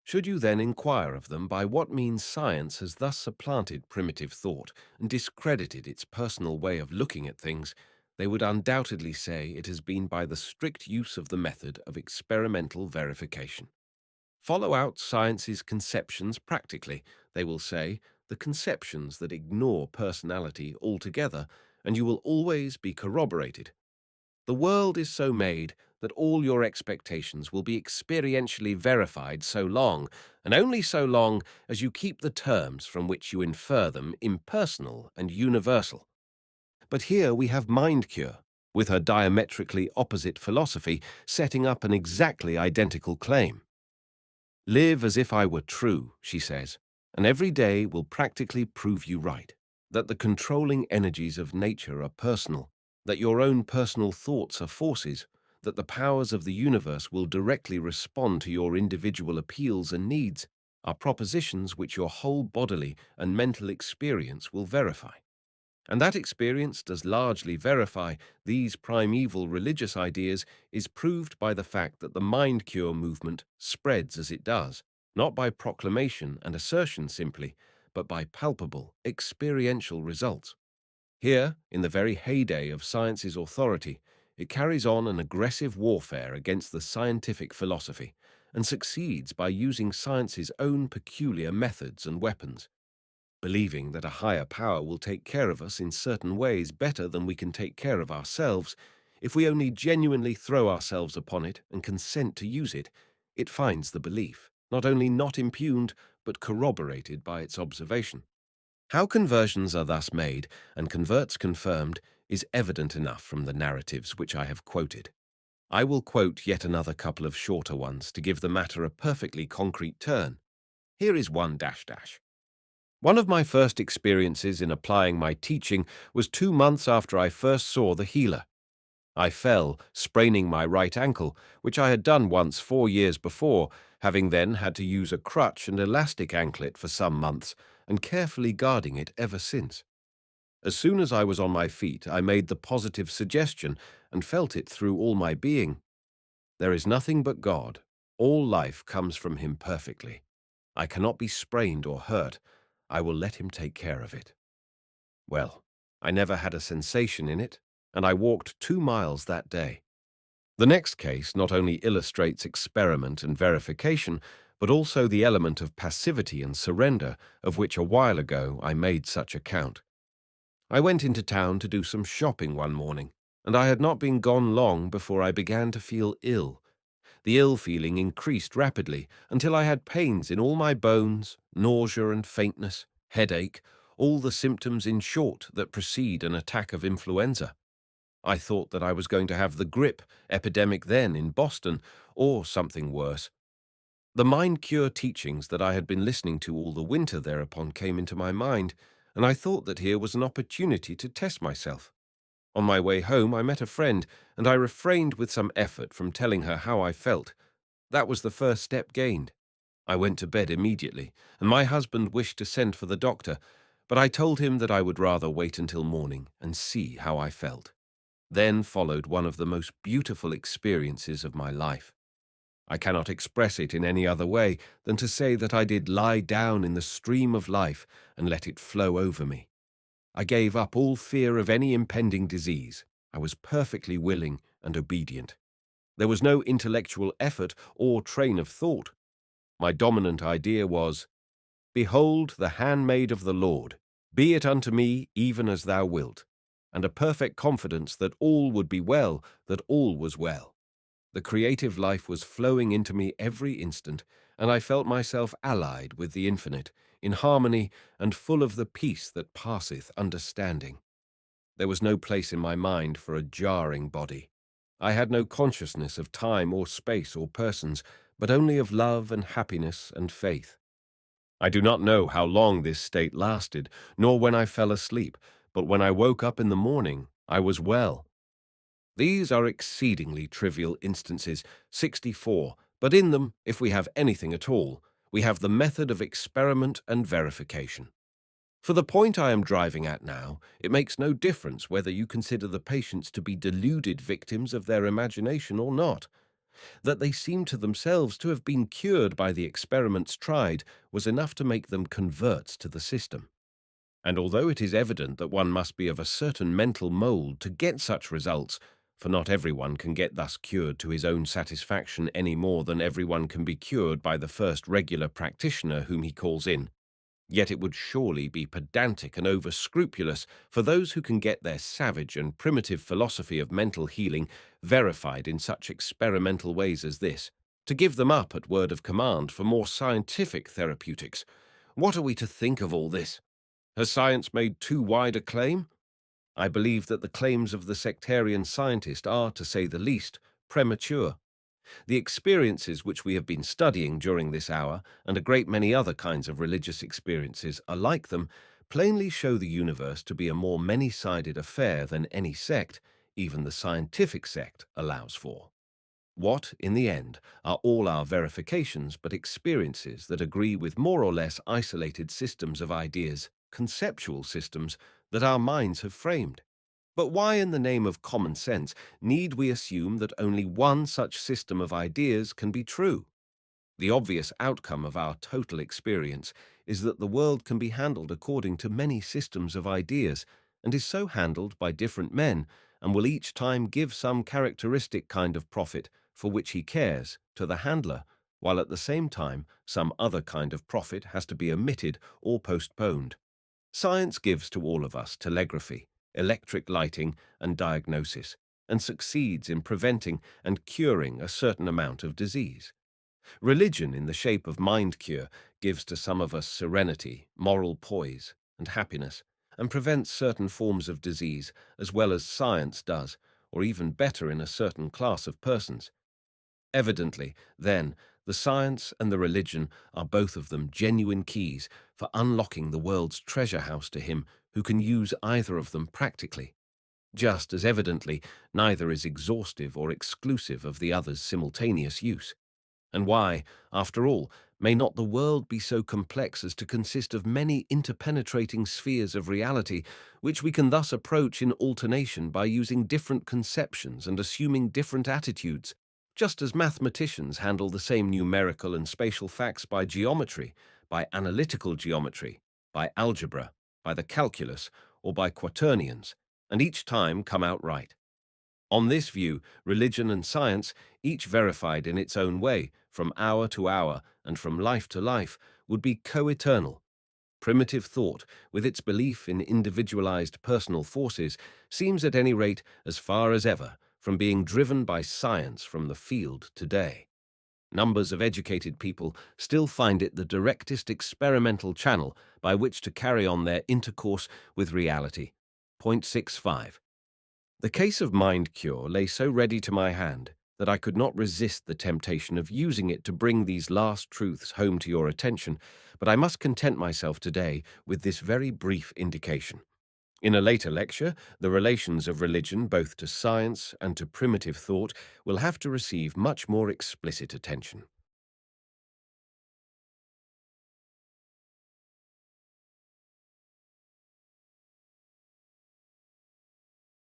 Should you then inquire of them by what means science has thus supplanted primitive thought and discredited its personal way of looking at things, they would undoubtedly say it has been by the strict use of the method of experimental verification. Follow out science's conceptions practically, they will say, the conceptions that ignore personality altogether, and you will always be corroborated. The world is so made that all your expectations will be experientially verified so long, and only so long, as you keep the terms from which you infer them impersonal and universal. But here we have Mind Cure, with her diametrically opposite philosophy, setting up an exactly identical claim. Live as if I were true, she says, and every day will practically prove you right, that the controlling energies of nature are personal, that your own personal thoughts are forces, that the powers of the universe will directly respond to your individual appeals and needs, are propositions which your whole bodily and mental experience will verify. And that experience does largely verify these primeval religious ideas is proved by the fact that the mind cure movement spreads as it does, not by proclamation and assertion simply, but by palpable, experiential results. Here, in the very heyday of science's authority, it carries on an aggressive warfare against the scientific philosophy and succeeds by using science's own peculiar methods and weapons, believing that a higher power will take care of us in certain ways better than we can take care of ourselves. If we only genuinely throw ourselves upon it and consent to use it, it finds the belief, not only not impugned, but corroborated by its observation. How conversions are thus made and converts confirmed is evident enough from the narratives which I have quoted. I will quote yet another couple of shorter ones to give the matter a perfectly concrete turn. Here is one dash dash. One of my first experiences in applying my teaching was 2 months after I first saw the healer. I fell, spraining my right ankle, which I had done once 4 years before, having then had to use a crutch and elastic anklet for some months, and carefully guarding it ever since. As soon as I was on my feet, I made the positive suggestion and felt it through all my being. There is nothing but God. All life comes from him perfectly. I cannot be sprained or hurt. I will let him take care of it. Well, I never had a sensation in it, and I walked 2 miles that day. The next case not only illustrates experiment and verification, but also the element of passivity and surrender of which a while ago I made such account. I went into town to do some shopping one morning, and I had not been gone long before I began to feel ill. The ill feeling increased rapidly until I had pains in all my bones, nausea and faintness, headache, all the symptoms in short that precede an attack of influenza. I thought that I was going to have the grippe epidemic then in Boston, or something worse. The mind cure teachings that I had been listening to all the winter thereupon came into my mind, and I thought that here was an opportunity to test myself. On my way home I met a friend, and I refrained with some effort from telling her how I felt. That was the first step gained. I went to bed immediately, and my husband wished to send for the doctor, but I told him that I would rather wait until morning and see how I felt. Then followed one of the most beautiful experiences of my life. I cannot express it in any other way than to say that I did lie down in the stream of life and let it flow over me. I gave up all fear of any impending disease. I was perfectly willing and obedient. There was no intellectual effort or train of thought. My dominant idea was, "Behold the handmaid of the Lord, be it unto me even as thou wilt," and a perfect confidence that all would be well, that all was well. The creative life was flowing into me every instant, and I felt myself allied with the infinite, in harmony and full of the peace that passeth understanding. There was no place in my mind for a jarring body. I had no consciousness of time or space or persons, but only of love and happiness and faith. I do not know how long this state lasted, nor when I fell asleep, but when I woke up in the morning, I was well. These are exceedingly trivial instances, 64, but in them, if we have anything at all, we have the method of experiment and verification. For the point I am driving at now, it makes no difference whether you consider the patients to be deluded victims of their imagination or not. That they seem to themselves to have been cured by the experiments tried was enough to make them converts to the system. And although it is evident that one must be of a certain mental mould to get such results, for not everyone can get thus cured to his own satisfaction any more than everyone can be cured by the first regular practitioner whom he calls in, yet it would surely be pedantic and over-scrupulous for those who can get their savage and primitive philosophy of mental healing verified in such experimental ways as this, to give them up at word of command for more scientific therapeutics. What are we to think of all this? Has science made too wide a claim? I believe that the claims of the sectarian scientist are, to say the least, premature. The experiences which we have been studying during this hour, and a great many other kinds of religious experiences are like them, plainly show the universe to be a more many-sided affair than any sect, even the scientific sect, allows for. What, in the end, are all our verifications but experiences that agree with more or less isolated systems of ideas, conceptual systems, that our minds have framed? But why, in the name of common sense, need we assume that only one such system of ideas can be true? The obvious outcome of our total experience is that the world can be handled according to many systems of ideas, and is so handled by different men, and will each time give some characteristic kind of profit for which he cares to the handler, while at the same time some other kind of profit has to be omitted or postponed. Science gives to all of us telegraphy, electric lighting, and diagnosis, and succeeds in preventing and curing a certain amount of disease. Religion, in the shape of mind cure, gives to some of us serenity, moral poise, and happiness, and prevents certain forms of disease, as well as science does, or even better in a certain class of persons. Evidently, then, the science and the religion are both of them genuine keys for unlocking the world's treasure house to him who can use either of them practically, just as evidently neither is exhaustive or exclusive of the other's simultaneous use. And why, after all, may not the world be so complex as to consist of many interpenetrating spheres of reality, which we can thus approach in alternation by using different conceptions and assuming different attitudes, just as mathematicians handle the same numerical and spatial facts by geometry, by analytical geometry, by algebra, by the calculus, or by quaternions, and each time come out right? On this view, religion and science, each verified in its own way, from hour to hour and from life to life, would be co-eternal. Primitive thought, with its belief in individualized personal forces, seems at any rate as far as ever from being driven by science from the field today. Numbers of educated people still find it the directest experimental channel by which to carry on their intercourse with reality. Point 65. The case of mind cure lay so ready to my hand that I could not resist the temptation of using it to bring these last truths home to your attention, but I must content myself today with this very brief indication. In a later lecture, the relations of religion both to science and to primitive thought will have to receive much more explicit attention.